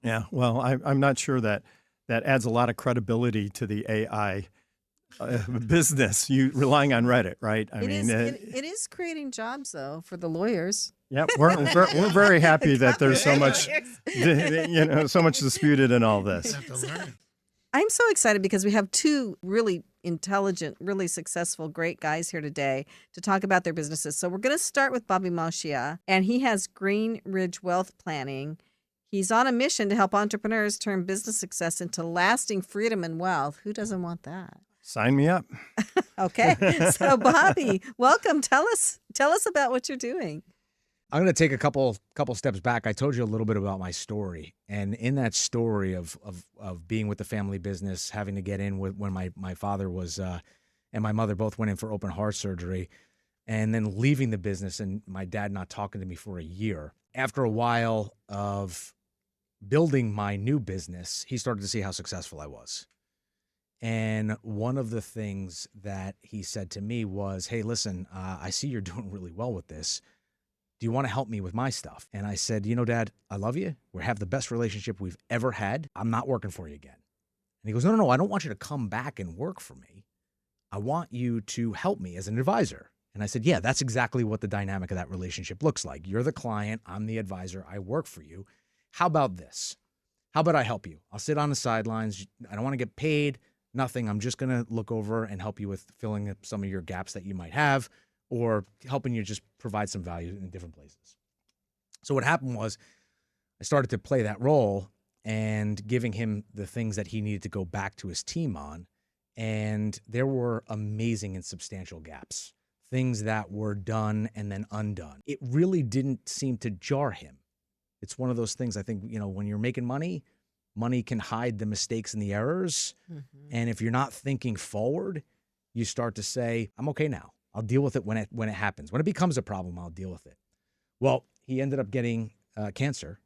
Yeah. Well, I'm not sure that adds a lot of credibility to the AI business. You relying on Reddit, right? It is creating jobs though for the lawyers. Yeah, we're very happy that there's so much, so much disputed in all this. Have to learn. I'm so excited because we have two really intelligent, really successful, great guys here today to talk about their businesses. So we're going to start with Bobby Mascia, and he has Green Ridge Wealth Planning. He's on a mission to help entrepreneurs turn business success into lasting freedom and wealth. Who doesn't want that? Sign me up. Okay. So Bobby, welcome. Tell us about what you're doing. I'm going to take a couple steps back. I told you a little bit about my story, and in that story of being with the family business, having to get in when my father was and my mother both went in for open heart surgery, and then leaving the business and my dad not talking to me for a year. After a while of building my new business, he started to see how successful I was. And one of the things that he said to me was, hey, listen, I see you're doing really well with this. Do you want to help me with my stuff? And I said, Dad, I love you. We have the best relationship we've ever had. I'm not working for you again. And he goes, no, I don't want you to come back and work for me. I want you to help me as an advisor. And I said, yeah, that's exactly what the dynamic of that relationship looks like. You're the client. I'm the advisor. I work for you. How about this? How about I help you? I'll sit on the sidelines. I don't want to get paid, nothing. I'm just going to look over and help you with filling up some of your gaps that you might have, or helping you just provide some value in different places. So what happened was I started to play that role and giving him the things that he needed to go back to his team on. And there were amazing and substantial gaps, things that were done and then undone. It really didn't seem to jar him. It's one of those things, I think, when you're making money, money can hide the mistakes and the errors. Mm-hmm. And if you're not thinking forward, you start to say, I'm okay now. I'll deal with it when it happens. When it becomes a problem, I'll deal with it. Well, he ended up getting cancer,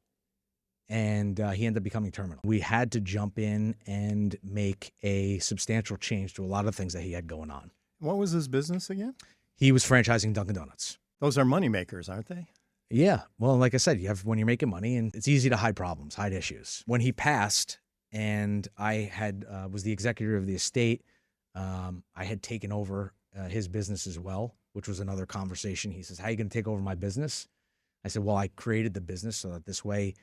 and he ended up becoming terminal. We had to jump in and make a substantial change to a lot of things that he had going on. What was his business again? He was franchising Dunkin' Donuts. Those are money makers, aren't they? Yeah. Well, like I said, when you're making money, and it's easy to hide problems, hide issues. When he passed, and I was the executor of the estate, I had taken over his business as well, which was another conversation. He says, how are you going to take over my business? I said, well, I created the business so that this way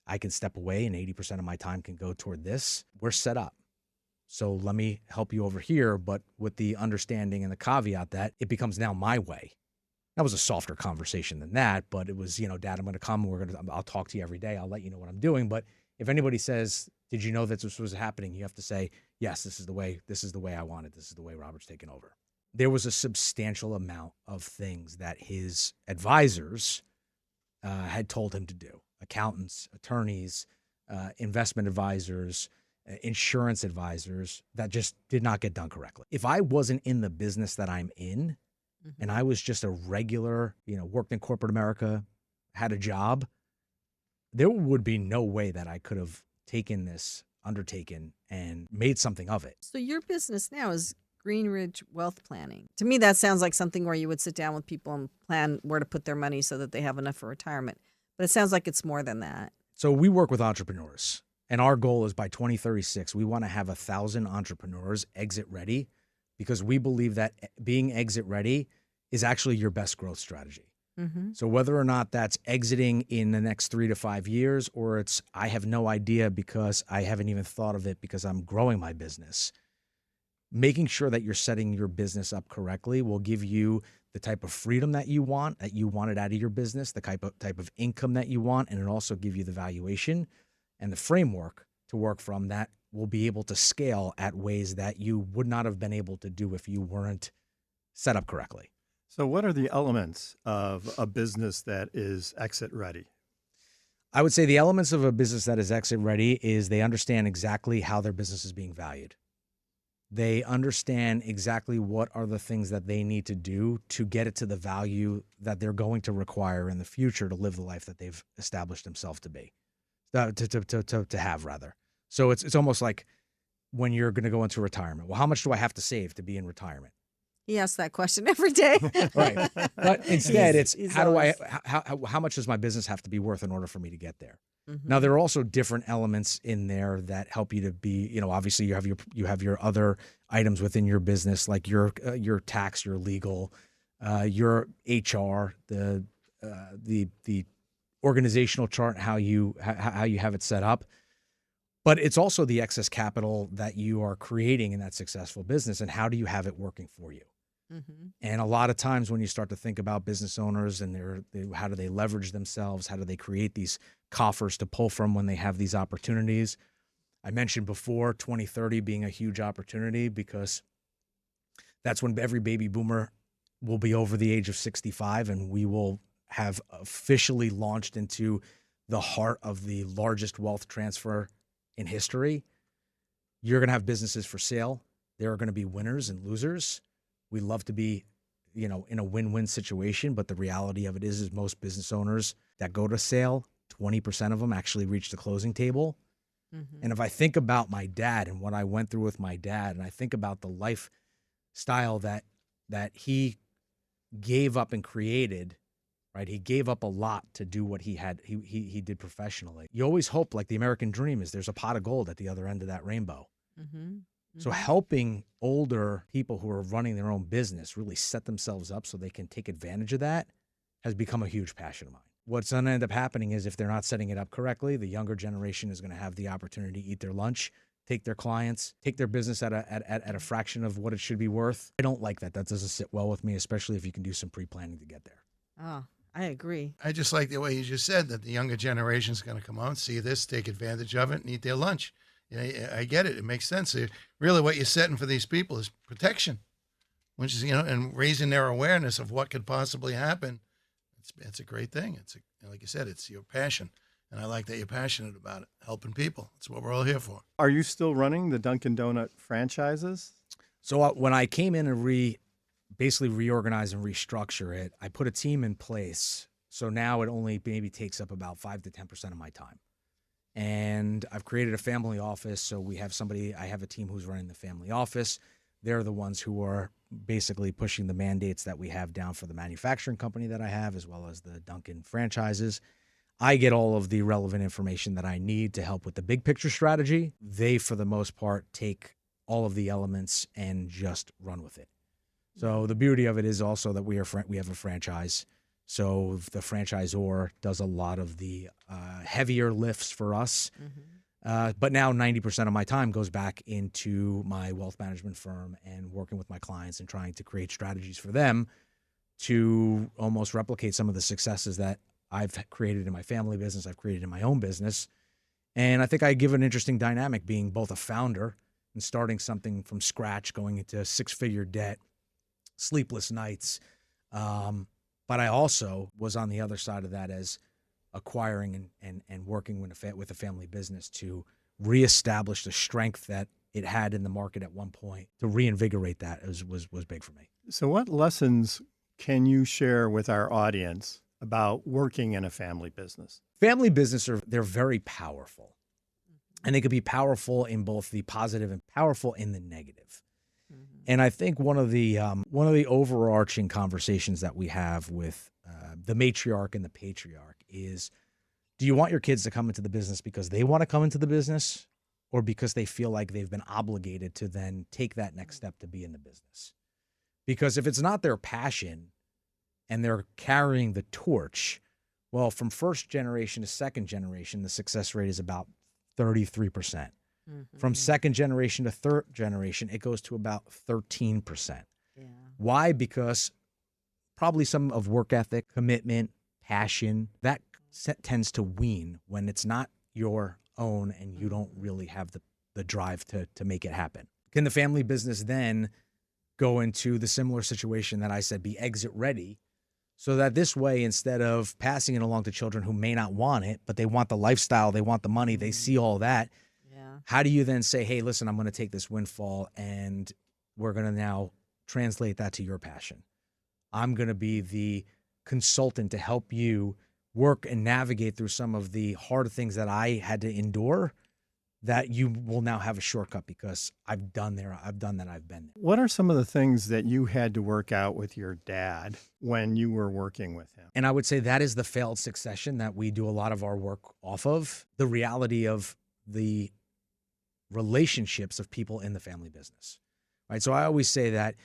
I can step away and 80% of my time can go toward this. We're set up. So let me help you over here, but with the understanding and the caveat that it becomes now my way. That was a softer conversation than that, but it was, Dad, I'm going to come. I'll talk to you every day. I'll let you know what I'm doing. But if anybody says, did you know that this was happening? You have to say, yes, this is the way I want it. This is the way Robert's taking over. There was a substantial amount of things that his advisors had told him to do. Accountants, attorneys, investment advisors, insurance advisors, that just did not get done correctly. If I wasn't in the business that I'm in, and I was just a regular, worked in corporate America, had a job, there would be no way that I could have taken this undertaken and made something of it. So your business now is Greenridge Wealth Planning. To me, that sounds like something where you would sit down with people and plan where to put their money so that they have enough for retirement. But it sounds like it's more than that. So we work with entrepreneurs, and our goal is by 2036, we want to have 1,000 entrepreneurs exit ready, because we believe that being exit ready is actually your best growth strategy. Mm-hmm. So whether or not that's exiting in the next 3 to 5 years, or it's I have no idea because I haven't even thought of it because I'm growing my business, making sure that you're setting your business up correctly will give you the type of freedom that you wanted out of your business, the type of income that you want, and it also give you the valuation and the framework to work from that will be able to scale at ways that you would not have been able to do if you weren't set up correctly. So what are the elements of a business that is exit ready? I would say the elements of a business that is exit ready is they understand exactly how their business is being valued. They understand exactly what are the things that they need to do to get it to the value that they're going to require in the future to live the life that they've established themselves to be, to have rather. So it's almost like when you're going to go into retirement. Well, how much do I have to save to be in retirement? He asks that question every day. Right. But instead, He's how much does my business have to be worth in order for me to get there? Mm-hmm. Now, there are also different elements in there that help you to be, obviously you have your other items within your business, like your tax, your legal, your HR, the organizational chart, how you have it set up. But it's also the excess capital that you are creating in that successful business, and how do you have it working for you? Mm-hmm. And a lot of times when you start to think about business owners and how do they leverage themselves, how do they create these coffers to pull from when they have these opportunities? I mentioned before 2030 being a huge opportunity because that's when every baby boomer will be over the age of 65, and we will have officially launched into the heart of the largest wealth transfer in history. You're going to have businesses for sale. There are going to be winners and losers. We love to be, in a win-win situation, but the reality of it is most business owners that go to sale, 20% of them actually reach the closing table. Mm-hmm. And if I think about my dad and what I went through with my dad, and I think about the lifestyle that he gave up and created, right? He gave up a lot to do what he did professionally. You always hope, like the American dream is, there's a pot of gold at the other end of that rainbow. Mm-hmm. So helping older people who are running their own business really set themselves up so they can take advantage of that has become a huge passion of mine. What's going to end up happening is if they're not setting it up correctly, the younger generation is going to have the opportunity to eat their lunch, take their clients, take their business at a fraction of what it should be worth. I don't like that. That doesn't sit well with me, especially if you can do some pre-planning to get there. Oh, I agree. I just like the way you just said that the younger generation is going to come out, see this, take advantage of it, and eat their lunch. I get it. It makes sense. Really, what you're setting for these people is protection, which is, and raising their awareness of what could possibly happen. It's a great thing. Like you said, it's your passion. And I like that you're passionate about it, helping people. That's what we're all here for. Are you still running the Dunkin' Donut franchises? So when I came in and basically reorganize and restructure it, I put a team in place. So now it only maybe takes up about 5 to 10% of my time. And I've created a family office. So I have a team who's running the family office. They're the ones who are basically pushing the mandates that we have down for the manufacturing company that I have, as well as the Dunkin' franchises. I get all of the relevant information that I need to help with the big picture strategy. They, for the most part, take all of the elements and just run with it. So the beauty of it is also that we have a franchise. So the franchisor does a lot of the heavier lifts for us. But now 90% of my time goes back into my wealth management firm and working with my clients and trying to create strategies for them to almost replicate some of the successes that I've created in my family business, I've created in my own business. And I think I give an interesting dynamic being both a founder and starting something from scratch, going into 6-figure debt, sleepless nights. But I also was on the other side of that as acquiring and working with a family business to reestablish the strength that it had in the market at one point. To reinvigorate that was big for me. So what lessons can you share with our audience about working in a family business? Family business they're very powerful. And they could be powerful in both the positive and powerful in the negative. And I think one of the overarching conversations that we have with the matriarch and the patriarch is, do you want your kids to come into the business because they want to come into the business, or because they feel like they've been obligated to then take that next step to be in the business? Because if it's not their passion and they're carrying the torch, well, from first generation to second generation, the success rate is about 33%. From second generation to third generation, it goes to about 13%. Yeah. Why? Because probably some of work ethic, commitment, passion, that tends to wean when it's not your own and you don't really have the drive to make it happen. Can the family business then go into the similar situation that I said, be exit ready, so that this way, instead of passing it along to children who may not want it, but they want the lifestyle, they want the money, they see all that, how do you then say, hey, listen, I'm going to take this windfall and we're going to now translate that to your passion. I'm going to be the consultant to help you work and navigate through some of the hard things that I had to endure, that you will now have a shortcut because I've done that, I've been there. What are some of the things that you had to work out with your dad when you were working with him? And I would say that is the failed succession that we do a lot of our work off of, the reality of the relationships of people in the family business, right? So I always say that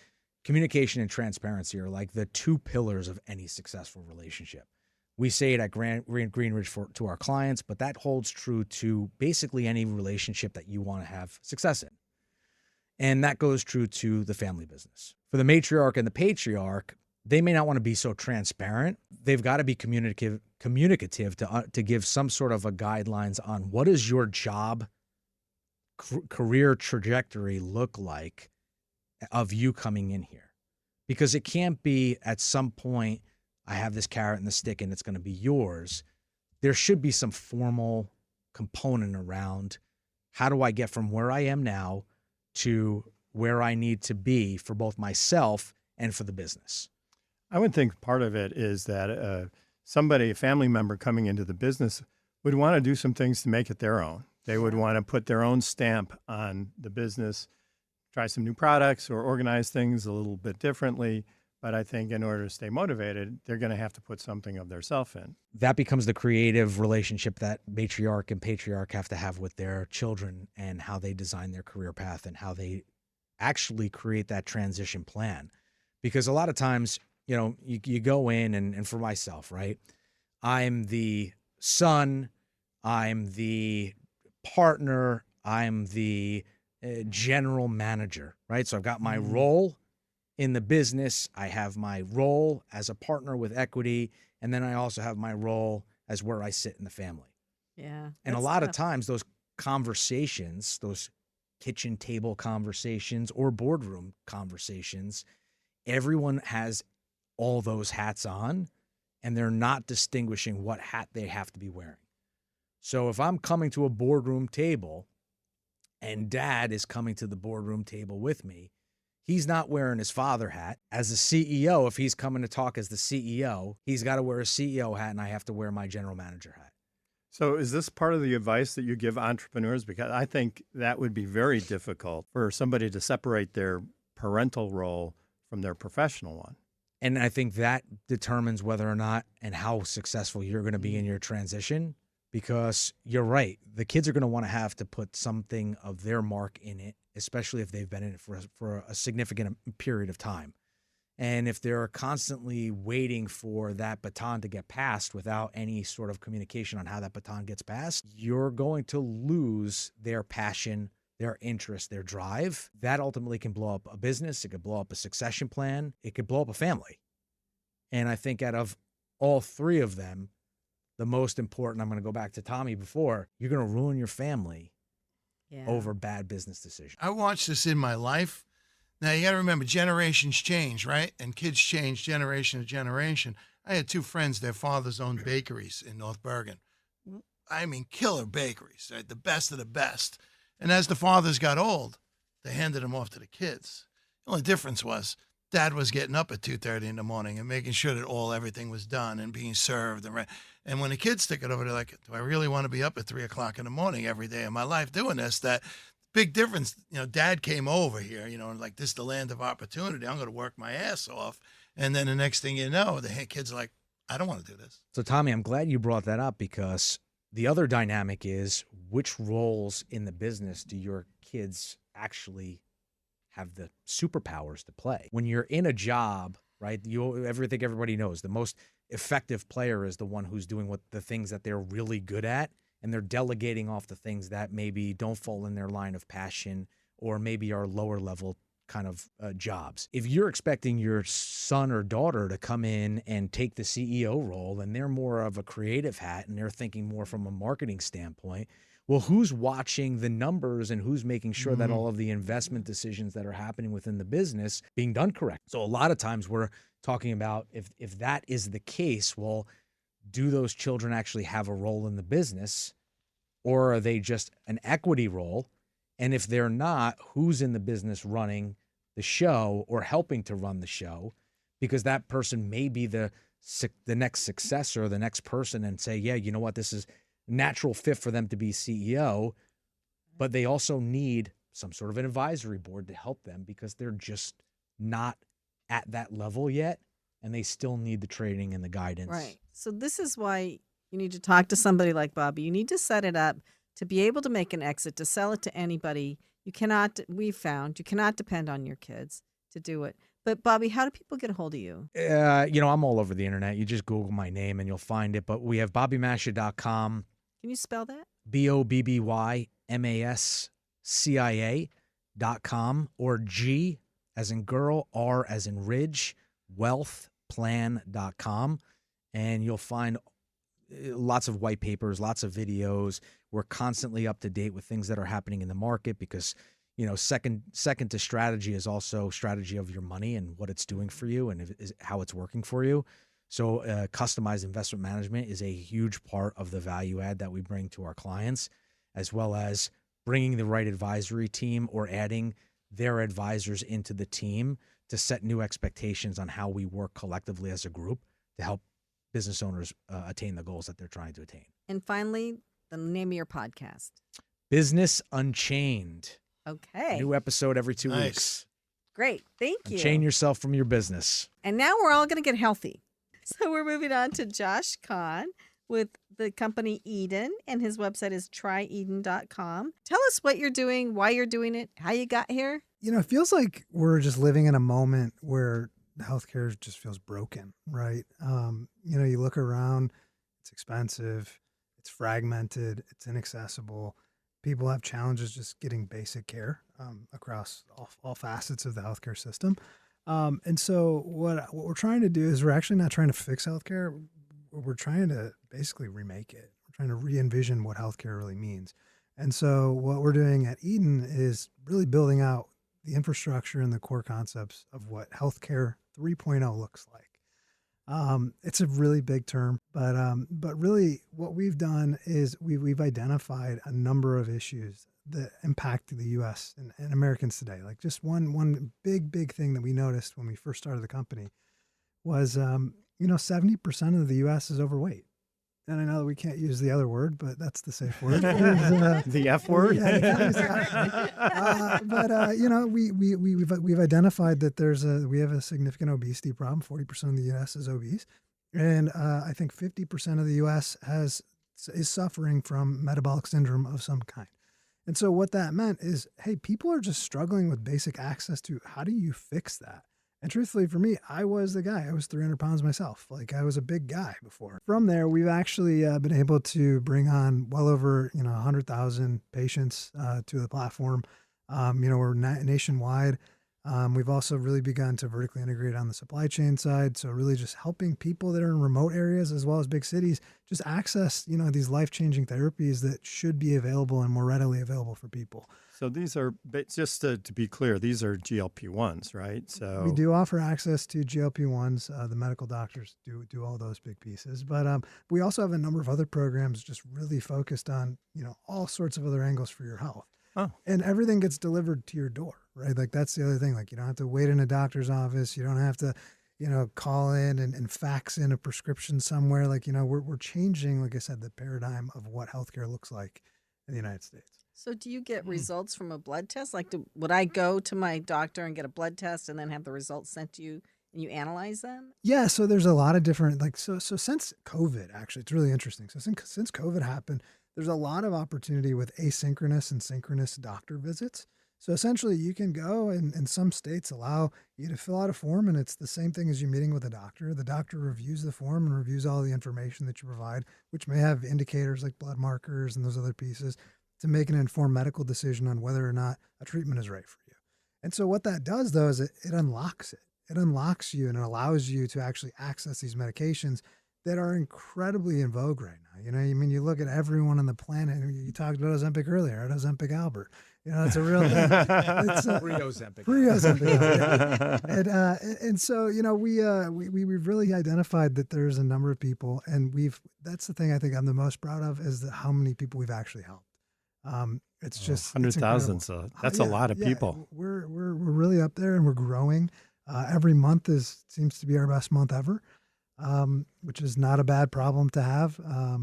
communication and transparency are like the two pillars of any successful relationship. We say it at Greenridge to our clients, but that holds true to basically any relationship that you want to have success in. And that goes true to the family business. For the matriarch and the patriarch, they may not want to be so transparent. They've got to be communicative to give some sort of a guidelines on what does your job career trajectory look like of you coming in here. Because it can't be at some point, I have this carrot and the stick and it's going to be yours. There should be some formal component around how do I get from where I am now to where I need to be for both myself and for the business. I would think part of it is that a family member coming into the business would want to do some things to make it their own. They would want to put their own stamp on the business, try some new products or organize things a little bit differently. But I think in order to stay motivated, they're going to have to put something of their self in. That becomes the creative relationship that matriarch and patriarch have to have with their children, and how they design their career path and how they actually create that transition plan. Because a lot of times, you go in and for myself, right? I'm the son, I'm the partner, I'm the general manager, right? So I've got my role in the business. I have my role as a partner with equity, And then I also have my role as where I sit in the family. Yeah. And a that's lot of tough. times those conversations, those kitchen table conversations or boardroom conversations, everyone has all those hats on and they're not distinguishing what hat they have to be wearing. So if I'm coming to a boardroom table and dad is coming to the boardroom table with me, he's not wearing his father hat. As a CEO, if he's coming to talk as the CEO, he's got to wear a CEO hat and I have to wear my general manager hat. So is this part of the advice that you give entrepreneurs? Because I think that would be very difficult for somebody to separate their parental role from their professional one. And I think that determines whether or not and how successful you're going to be in your transition, because you're right. The kids are going to want to have to put something of their mark in it, especially if they've been in it for a significant period of time. And if they're constantly waiting for that baton to get passed without any sort of communication on how that baton gets passed, you're going to lose their passion, their interest, their drive. That ultimately can blow up a business. It could blow up a succession plan. It could blow up a family. And I think out of all three of them, the most important, I'm going to go back to Tommy before, you're going to ruin your family over bad business decisions. I watched this in my life. Now, you got to remember, generations change, right? And kids change generation to generation. I had two friends, their fathers owned bakeries in North Bergen. I mean, killer bakeries, right? The best of the best. And as the fathers got old, they handed them off to the kids. The only difference was dad was getting up at 2:30 in the morning and making sure that everything was done and being served. And when the kids took it over, they're like, do I really want to be up at 3 o'clock in the morning every day of my life doing this? That big difference, dad came over here, like this is the land of opportunity. I'm going to work my ass off. And then the next thing you know, the kids are like, I don't want to do this. So Tommy, I'm glad you brought that up, because the other dynamic is which roles in the business do your kids actually have the superpowers to play? When you're in a job, right, everybody knows the most effective player is the one who's doing the things that they're really good at, and they're delegating off the things that maybe don't fall in their line of passion or maybe are lower level kind of jobs. If you're expecting your son or daughter to come in and take the CEO role and they're more of a creative hat and they're thinking more from a marketing standpoint, well, who's watching the numbers and who's making sure that all of the investment decisions that are happening within the business being done correct? So a lot of times we're talking about if that is the case, well, do those children actually have a role in the business, or are they just an equity role? And if they're not, who's in the business running the show or helping to run the show? Because that person may be the next successor, the next person, and say, yeah, you know what, this is a natural fit for them to be CEO, but they also need some sort of an advisory board to help them because they're just not at that level yet, and they still need the training and the guidance. Right. So this is why you need to talk to somebody like Bobby. You need to set it up to be able to make an exit, to sell it to anybody. We've found you cannot depend on your kids to do it. But Bobby, how do people get a hold of you? I'm all over the internet. You just Google my name and you'll find it. But we have BobbyMascia.com. Can you spell that? BobbyMascia.com, or G as in girl, R as in ridge, wealthplan.com. And you'll find lots of white papers, lots of videos. We're constantly up to date with things that are happening in the market because, second to strategy is also strategy of your money and what it's doing for you and how it's working for you. So customized investment management is a huge part of the value add that we bring to our clients, as well as bringing the right advisory team or adding their advisors into the team to set new expectations on how we work collectively as a group to help business owners attain the goals that they're trying to attain. And finally, the name of your podcast. Business Unchained. Okay. New episode every 2 weeks. Great. Thank you. Unchain yourself from your business. And now we're all going to get healthy. So we're moving on to Josh Khna with the company Eden, and his website is tryeden.com. Tell us what you're doing, why you're doing it, how you got here. It feels like we're just living in a moment where healthcare just feels broken, right? You look around, it's expensive, it's fragmented, it's inaccessible. People have challenges just getting basic care across all facets of the healthcare system. And so what we're trying to do is we're actually not trying to fix healthcare. we're trying to basically remake it. We're trying to re-envision what healthcare really means. And so what we're doing at Eden is really building out the infrastructure and the core concepts of what healthcare 3.0 looks like. It's a really big term, but really what we've done is we've identified a number of issues that impact the U.S. and Americans today. Like just one big thing that we noticed when we first started the company was, 70% of the U.S. is overweight. And I know that we can't use the other word, but that's the safe word. The F word. We've identified that we have a significant obesity problem. 40% of the U.S. is obese, and I think 50% of the U.S. is suffering from metabolic syndrome of some kind. And so what that meant is, hey, people are just struggling with basic access to how do you fix that? And truthfully, for me, I was the guy. I was 300 pounds myself. Like I was a big guy before. From there, we've actually been able to bring on well over 100,000 patients to the platform. We're nationwide. We've also really begun to vertically integrate on the supply chain side. So really just helping people that are in remote areas as well as big cities just access these life-changing therapies that should be available and more readily available for people. So these are, just to be clear, these are GLP-1s, right? So we do offer access to GLP-1s. The medical doctors do all those big pieces. But we also have a number of other programs just really focused on, all sorts of other angles for your health. Oh. And everything gets delivered to your door, right? Like that's the other thing. Like you don't have to wait in a doctor's office. You don't have to, call in and fax in a prescription somewhere. Like, we're changing, like I said, the paradigm of what healthcare looks like in the United States. So do you get results from a blood test? Like, would I go to my doctor and get a blood test and then have the results sent to you and you analyze them? Yeah. So there's a lot of different, so since COVID, actually, it's really interesting. So since COVID happened, there's a lot of opportunity with asynchronous and synchronous doctor visits. So essentially you can go and some states allow you to fill out a form and it's the same thing as you meeting with a doctor. The doctor reviews the form and reviews all the information that you provide, which may have indicators like blood markers and those other pieces to make an informed medical decision on whether or not a treatment is right for you. And so what that does though is it unlocks it. It unlocks you and it allows you to actually access these medications that are incredibly in vogue right now. You look at everyone on the planet. You talked about Ozempic earlier, right? Ozempic Albert. It's a real thing. It's Ozempic. And so, we've really identified that there's a number of people, and that's the thing I think I'm the most proud of is how many people we've actually helped. It's just 100,000. So that's a lot of people. We're really up there and we're growing. Every month seems to be our best month ever. Which is not a bad problem to have. How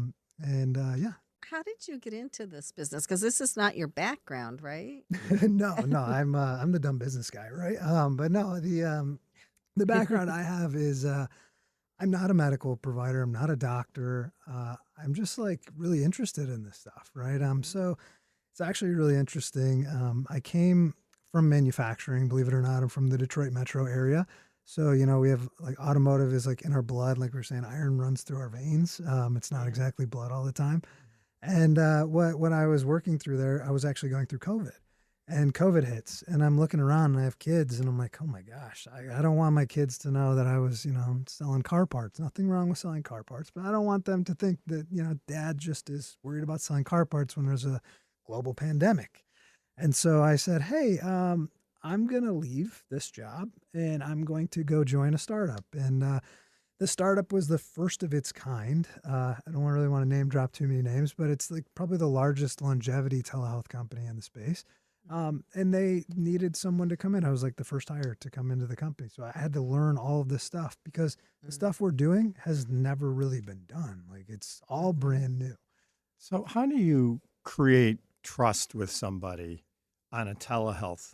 did you get into this business? Because this is not your background, right? No, I'm the dumb business guy, right? But no, the background I have is I'm not a medical provider. I'm not a doctor. I'm just like really interested in this stuff, right? So it's actually really interesting. I came from manufacturing, believe it or not. I'm from the Detroit metro area. So, we have like automotive is like in our blood, like we were saying, iron runs through our veins. It's not exactly blood all the time. And when I was working through there, I was actually going through COVID and COVID hits and I'm looking around and I have kids and I'm like, oh my gosh, I don't want my kids to know that I was, selling car parts. Nothing wrong with selling car parts, but I don't want them to think that, dad just is worried about selling car parts when there's a global pandemic. And so I said, hey, I'm going to leave this job and I'm going to go join a startup. And the startup was the first of its kind. I don't really want to name drop too many names, but it's like probably the largest longevity telehealth company in the space. And they needed someone to come in. I was like the first hire to come into the company. So I had to learn all of this stuff because the stuff we're doing has never really been done. Like it's all brand new. So how do you create trust with somebody on a telehealth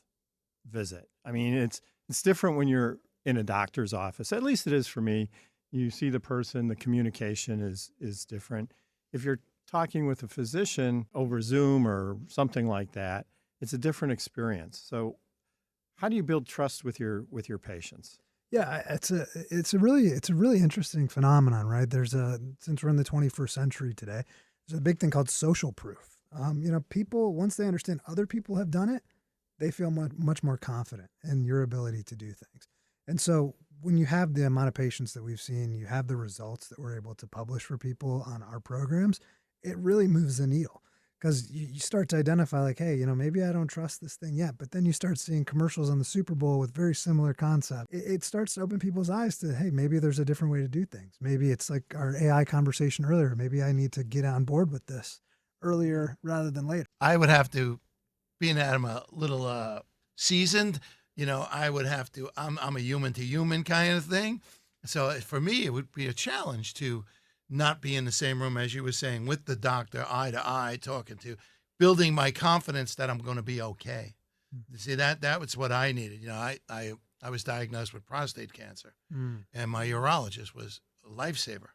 visit? I mean, it's different when you're in a doctor's office. At least it is for me. You see the person, the communication is different. If you're talking with a physician over Zoom or something like that, it's a different experience. So how do you build trust with your patients? Yeah, it's a really interesting phenomenon, right? Since we're in the 21st century today, there's a big thing called social proof. People, once they understand other people have done it, they feel much more confident in your ability to do things. And so when you have the amount of patients that we've seen, you have the results that we're able to publish for people on our programs, it really moves the needle. Because you start to identify like, hey, maybe I don't trust this thing yet. But then you start seeing commercials on the Super Bowl with very similar concept. It starts to open people's eyes to, hey, maybe there's a different way to do things. Maybe it's like our AI conversation earlier. Maybe I need to get on board with this earlier rather than later. I would have to, being that I'm a little seasoned, I would have to, I'm a human to human kind of thing. So for me, it would be a challenge to not be in the same room, as you were saying, with the doctor, eye to eye, talking to, building my confidence that I'm going to be okay. You see, that was what I needed. I was diagnosed with prostate cancer, and my urologist was a lifesaver.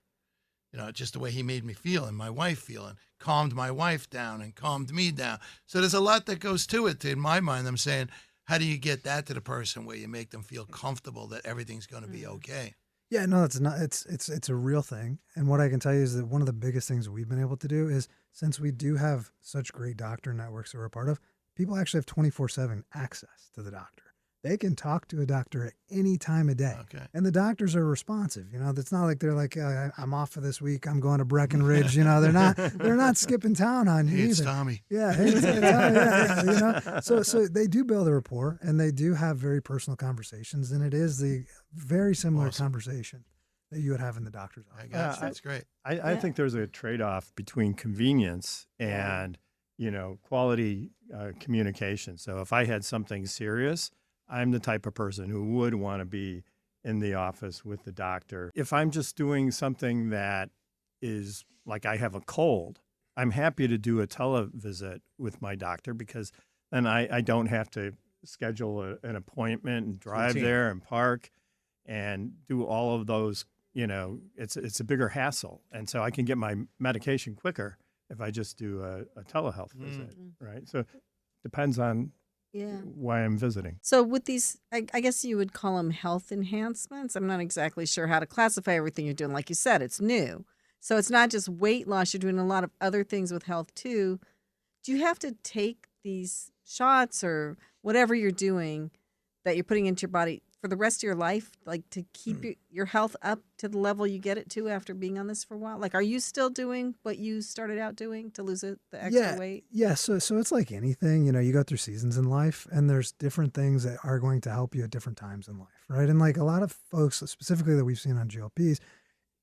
Just the way he made me feel and my wife feel, and calmed my wife down and calmed me down. So there's a lot that goes to it. In my mind, I'm saying, how do you get that to the person where you make them feel comfortable that everything's going to be okay? Yeah, no, it's not. It's a real thing. And what I can tell you is that one of the biggest things we've been able to do is, since we do have such great doctor networks that we're a part of, people actually have 24/7 access to the doctor. They can talk to a doctor at any time of day. Okay. And the doctors are responsive. It's not like they're like, I'm off for this week, I'm going to Breckenridge. They're not skipping town on you Hey, either. it's Tommy. Yeah, yeah. So they do build a rapport, and they do have very personal conversations, and it is the very similar conversation that you would have in the doctor's office. I got you. That's great. I think there's a trade-off between convenience and, quality communication. So if I had something serious, I'm the type of person who would want to be in the office with the doctor. If I'm just doing something that is like I have a cold, I'm happy to do a televisit with my doctor, because then I don't have to schedule an appointment and drive there and park and do all of those. It's a bigger hassle. And so I can get my medication quicker if I just do a telehealth visit, right? So it depends on why I'm visiting. So with these, I guess you would call them health enhancements. I'm not exactly sure how to classify everything you're doing. Like you said, it's new. So it's not just weight loss. You're doing a lot of other things with health too. Do you have to take these shots or whatever you're doing that you're putting into your body for the rest of your life, like to keep your health up to the level you get it to after being on this for a while? Like, are you still doing what you started out doing to lose the extra weight? Yeah. So it's like anything, you go through seasons in life, and there's different things that are going to help you at different times in life, right? And like a lot of folks, specifically that we've seen on GLPs,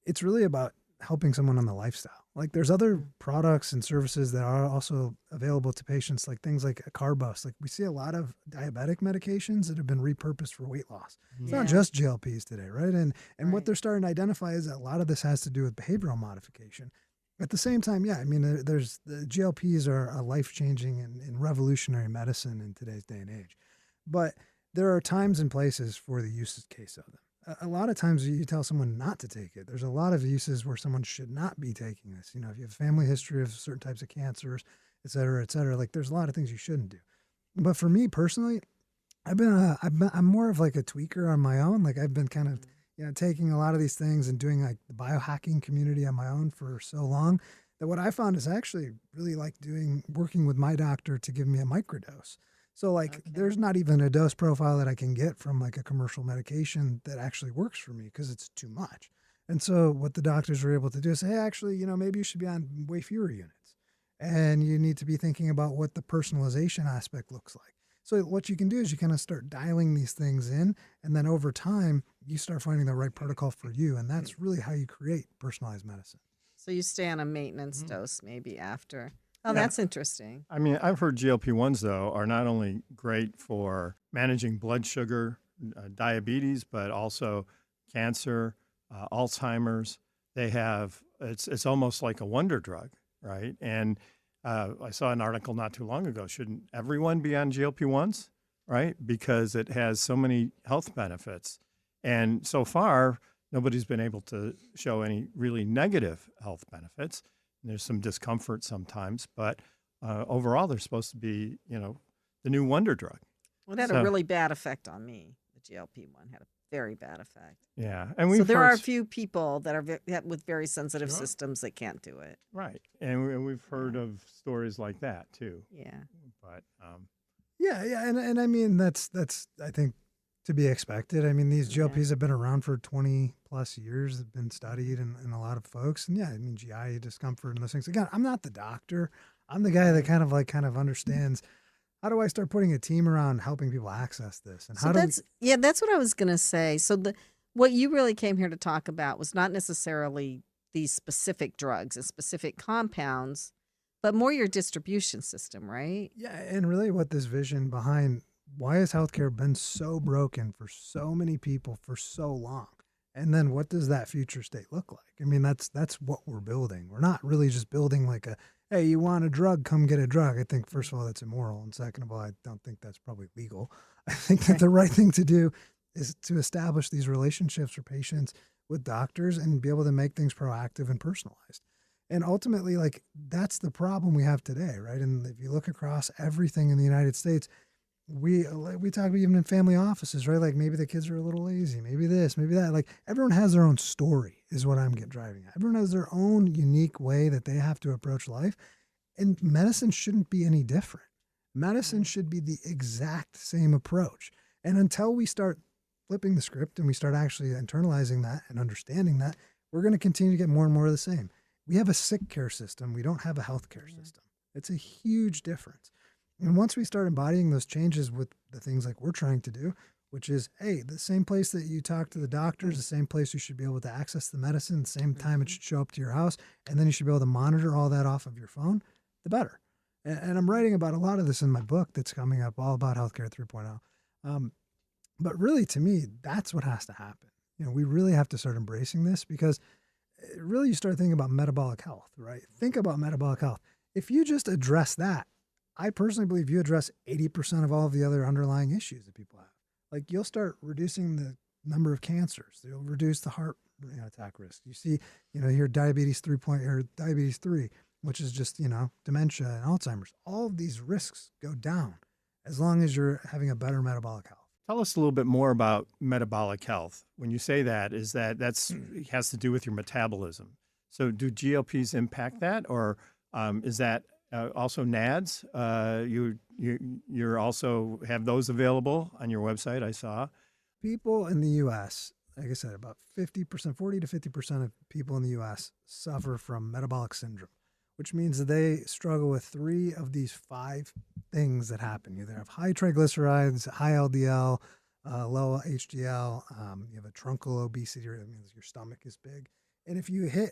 it's really about helping someone on the lifestyle. Like there's other products and services that are also available to patients, like things like a carb bust. Like we see a lot of diabetic medications that have been repurposed for weight loss. It's not just GLPs today, right? And what they're starting to identify is that a lot of this has to do with behavioral modification. At the same time, there's the GLPs are a life-changing and revolutionary medicine in today's day and age. But there are times and places for the use case of them. A lot of times you tell someone not to take it. There's a lot of uses where someone should not be taking this. If you have a family history of certain types of cancers, et cetera, like there's a lot of things you shouldn't do. But for me personally, I'm more of like a tweaker on my own. Like I've been kind of, taking a lot of these things and doing like the biohacking community on my own for so long that what I found is I actually really like working with my doctor to give me a microdose. So like there's not even a dose profile that I can get from like a commercial medication that actually works for me because it's too much. And so what the doctors were able to do is say, hey, actually, maybe you should be on way fewer units. And you need to be thinking about what the personalization aspect looks like. So what you can do is you kind of start dialing these things in, and then over time, you start finding the right protocol for you. And that's really how you create personalized medicine. So you stay on a maintenance dose maybe after. Oh, that's interesting. I mean, I've heard GLP-1s, though, are not only great for managing blood sugar, diabetes, but also cancer, Alzheimer's. It's almost like a wonder drug, right? And I saw an article not too long ago, shouldn't everyone be on GLP-1s, right? Because it has so many health benefits. And so far, nobody's been able to show any really negative health benefits. There's some discomfort sometimes, but overall, they're supposed to be, the new wonder drug. Well, it had a really bad effect on me. The GLP-1 had a very bad effect. Yeah, and so there are a few people that are with very sensitive systems that can't do it. Right, and we've heard of stories like that too. Yeah, but and I mean that's I think to be expected. I mean, these Yeah. GLPs have been around for 20 plus years, have been studied in a lot of folks. And yeah, I mean, GI discomfort and those things. Again, I'm not the doctor. I'm the guy that kind of understands, how do I start putting a team around helping people access this? And So how do that's what I was going to say. So what you really came here to talk about was not necessarily these specific drugs and specific compounds, but more your distribution system, right? yeah, and really what this vision behind why has healthcare been so broken for so many people for so long? And then what does that future state look like? I mean, that's what we're building. We're not really just building like hey, you want a drug, come get a drug. I think, first of all, that's immoral. And second of all, I don't think that's probably legal. I think that the right thing to do is to establish these relationships for patients with doctors and be able to make things proactive and personalized. And ultimately, like, that's the problem we have today, right? And if you look across everything in the United States, we talk about even in family offices, right? Like maybe the kids are a little lazy, maybe this, maybe that. Like everyone has their own story is what I'm driving at. Everyone has their own unique way that they have to approach life. And medicine shouldn't be any different. Medicine should be the exact same approach. And until we start flipping the script and we start actually internalizing that and understanding that, we're going to continue to get more and more of the same. We have a sick care system. We don't have a healthcare system. It's a huge difference. And once we start embodying those changes with the things like we're trying to do, which is, hey, the same place that you talk to the doctors, the same place you should be able to access the medicine, the same time it should show up to your house, and then you should be able to monitor all that off of your phone, the better. And I'm writing about a lot of this in my book that's coming up, all about Healthcare 3.0. But really, to me, that's what has to happen. You know, we really have to start embracing this because really you start thinking about metabolic health, right? Think about metabolic health. If you just address that, I personally believe you address 80% of all of the other underlying issues that people have. Like you'll start reducing the number of cancers. You'll reduce the heart attack risk. You see, here diabetes 3, which is just, dementia and Alzheimer's. All of these risks go down as long as you're having a better metabolic health. Tell us a little bit more about metabolic health. When you say that, that's has to do with your metabolism. So do GLPs impact that, or is that also NADs? You're also have those available on your website, I saw. People in the U.S., like I said, about 50%, 40 to 50% of people in the U.S. suffer from metabolic syndrome, which means that they struggle with 3 of these 5 things that happen. You either have high triglycerides, high LDL, low HDL, you have a truncal obesity, that means your stomach is big. And if you hit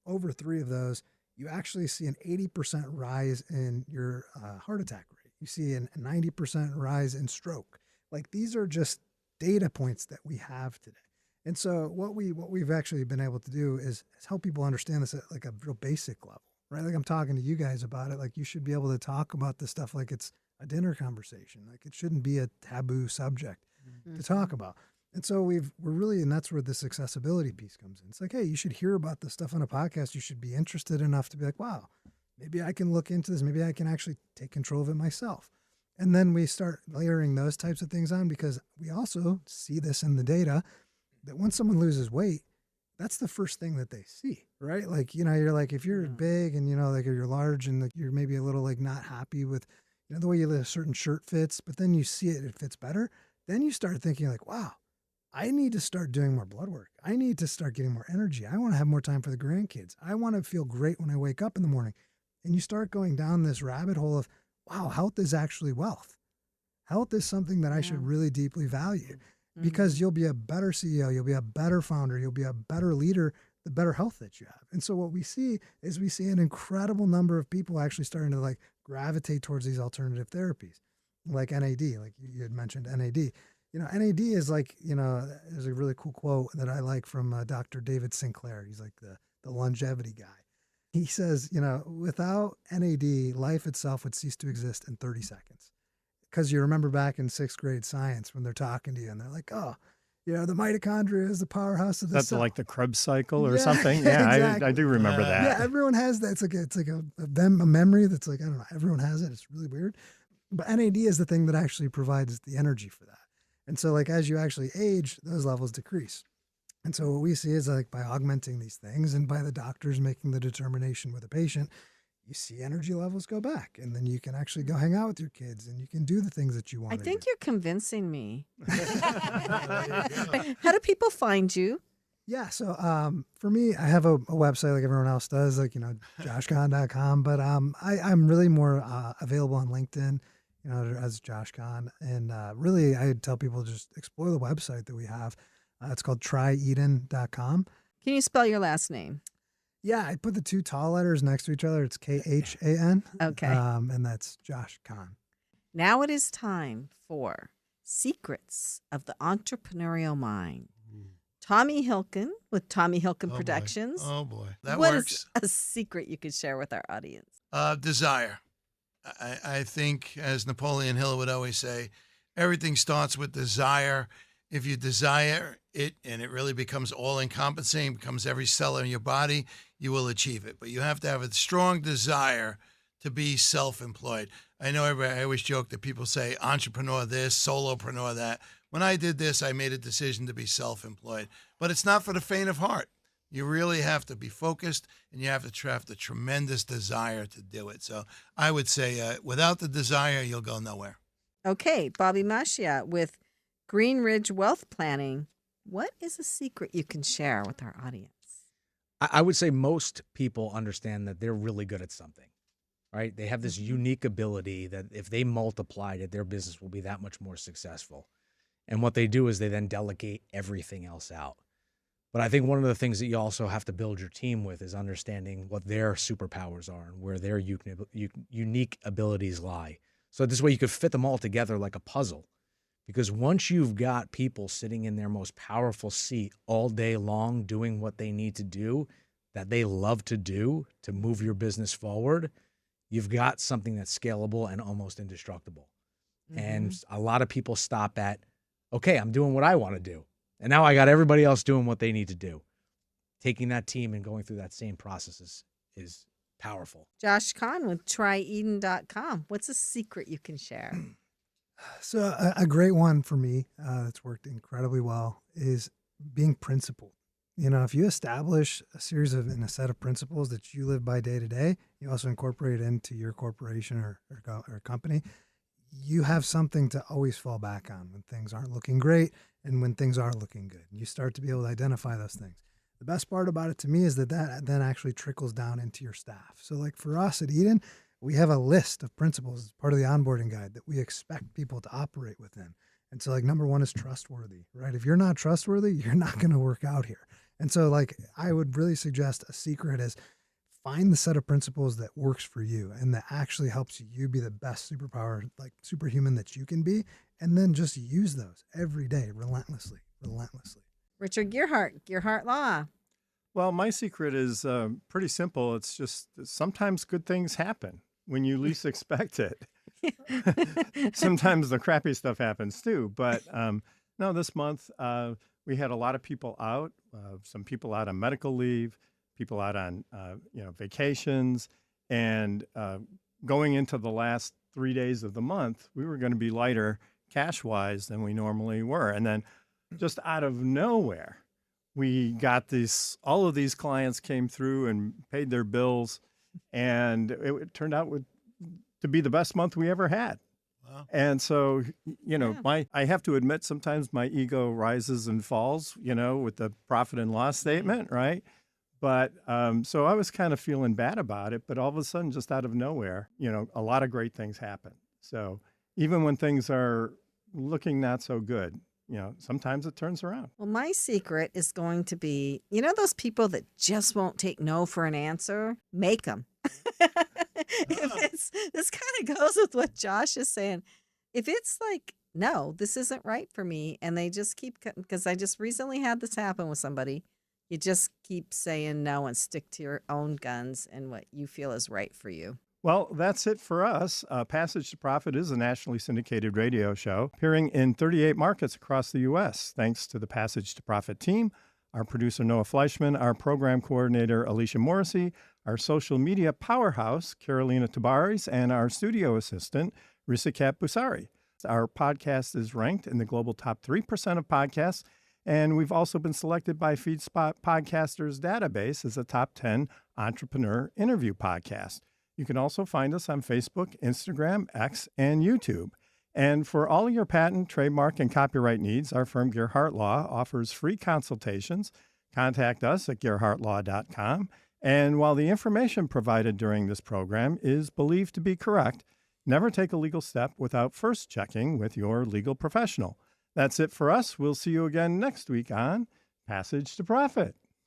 over 3 of those, you actually see an 80% rise in your heart attack rate. You see a 90% rise in stroke. Like these are just data points that we have today. And so what we've actually been able to do is help people understand this at like a real basic level, right? Like I'm talking to you guys about it. Like you should be able to talk about this stuff like it's a dinner conversation. Like it shouldn't be a taboo subject to talk about. And so and that's where this accessibility piece comes in. It's like, hey, you should hear about this stuff on a podcast. You should be interested enough to be like, wow, maybe I can look into this. Maybe I can actually take control of it myself. And then we start layering those types of things on because we also see this in the data that when someone loses weight, that's the first thing that they see, right? Like, you're like, if you're big and, like you're large and like you're maybe a little like not happy with, the way a certain shirt fits, but then you see it fits better. Then you start thinking like, wow, I need to start doing more blood work. I need to start getting more energy. I want to have more time for the grandkids. I want to feel great when I wake up in the morning. And you start going down this rabbit hole of, wow, health is actually wealth. Health is something that I should really deeply value because you'll be a better CEO. You'll be a better founder. You'll be a better leader, the better health that you have. And so what we see is an incredible number of people actually starting to like gravitate towards these alternative therapies like NAD, like you had mentioned NAD. NAD is like, there's a really cool quote that I like from Dr. David Sinclair. He's like the longevity guy. He says, without NAD, life itself would cease to exist in 30 seconds. Because you remember back in 6th grade science when they're talking to you and they're like, oh, the mitochondria is the powerhouse of the cell. That's like the Krebs cycle or something. Yeah, Yeah, exactly. I do remember that. Yeah, everyone has that. It's like a memory that's like, I don't know, everyone has it. It's really weird. But NAD is the thing that actually provides the energy for that. And so like as you actually age, those levels decrease. And so what we see is like by augmenting these things and by the doctors making the determination with the patient, you see energy levels go back, and then you can actually go hang out with your kids, and you can do the things that you want I to think do. you're convincing me. There you go. How do people find you? Yeah, so for me, I have a website like everyone else does, like, joshkhna.com, but I'm really more available on LinkedIn, as Josh Khna. And really, I tell people just explore the website that we have. It's called tryeden.com. Can you spell your last name? Yeah, I put the two tall letters next to each other. It's Khan. Okay. And that's Josh Khna. Now it is time for Secrets of the Entrepreneurial Mind. Tommy Hilcken with Tommy Hilcken boy. Productions. Oh boy, that What works. is a secret you could share with our audience? Desire. I think, as Napoleon Hill would always say, everything starts with desire. If you desire it and it really becomes all-encompassing, becomes every cell in your body, you will achieve it. But you have to have a strong desire to be self-employed. I know I always joke that people say entrepreneur this, solopreneur that. When I did this, I made a decision to be self-employed. But it's not for the faint of heart. You really have to be focused, and you have to have the tremendous desire to do it. So I would say without the desire, you'll go nowhere. Okay, Bobby Mascia with Green Ridge Wealth Planning. What is a secret you can share with our audience? I would say most people understand that they're really good at something, right? They have this unique ability that if they multiplied it, their business will be that much more successful. And what they do is they then delegate everything else out. But I think one of the things that you also have to build your team with is understanding what their superpowers are and where their unique abilities lie. So this way you could fit them all together like a puzzle. Because once you've got people sitting in their most powerful seat all day long doing what they need to do, that they love to do to move your business forward, you've got something that's scalable and almost indestructible. And a lot of people stop at, okay, I'm doing what I want to do. And now I got everybody else doing what they need to do. Taking that team and going through that same process is powerful. Josh Khna with tryeden.com. What's a secret you can share? So a great one for me that's worked incredibly well is being principled. If you establish a series of and a set of principles that you live by day to day, you also incorporate it into your corporation or company, you have something to always fall back on when things aren't looking great and when things are looking good. You start to be able to identify those things. The best part about it to me is that then actually trickles down into your staff. So like for us at Eden, we have a list of principles as part of the onboarding guide that we expect people to operate within. And so like number one is trustworthy, right? If you're not trustworthy, you're not going to work out here. And so like I would really suggest a secret is find the set of principles that works for you and that actually helps you be the best superpower, like superhuman that you can be. And then just use those every day, relentlessly. Richard Gearhart, Gearhart Law. Well, my secret is pretty simple. It's just sometimes good things happen when you least expect it. Sometimes the crappy stuff happens too. But no, this month we had a lot of people out, some people out on medical leave, people out on vacations, and going into the last 3 days of the month, we were going to be lighter cash-wise than we normally were. And then just out of nowhere, we got all of these clients came through and paid their bills, and it turned out to be the best month we ever had. Wow. And so, I have to admit, sometimes my ego rises and falls, with the profit and loss statement, right? But so I was kind of feeling bad about it, but all of a sudden, just out of nowhere, a lot of great things happen. So even when things are looking not so good, sometimes it turns around. Well, my secret is going to be, those people that just won't take no for an answer, make them. This kind of goes with what Josh is saying. If it's like, no, this isn't right for me, and they just keep, because I just recently had this happen with somebody, you just keep saying no and stick to your own guns and what you feel is right for you. Well, that's it for us. Passage to Profit is a nationally syndicated radio show appearing in 38 markets across the U.S. Thanks to the Passage to Profit team, our producer Noah Fleischman, our program coordinator Alicia Morrissey, our social media powerhouse Carolina Tabares, and our studio assistant Risikat Busari. Our podcast is ranked in the global top 3% of podcasts, and we've also been selected by FeedSpot Podcasters database as a top 10 entrepreneur interview podcast. You can also find us on Facebook, Instagram, X, and YouTube. And for all of your patent, trademark, and copyright needs, our firm Gearhart Law offers free consultations. Contact us at gearhartlaw.com. And while the information provided during this program is believed to be correct, never take a legal step without first checking with your legal professional. That's it for us. We'll see you again next week on Passage to Profit.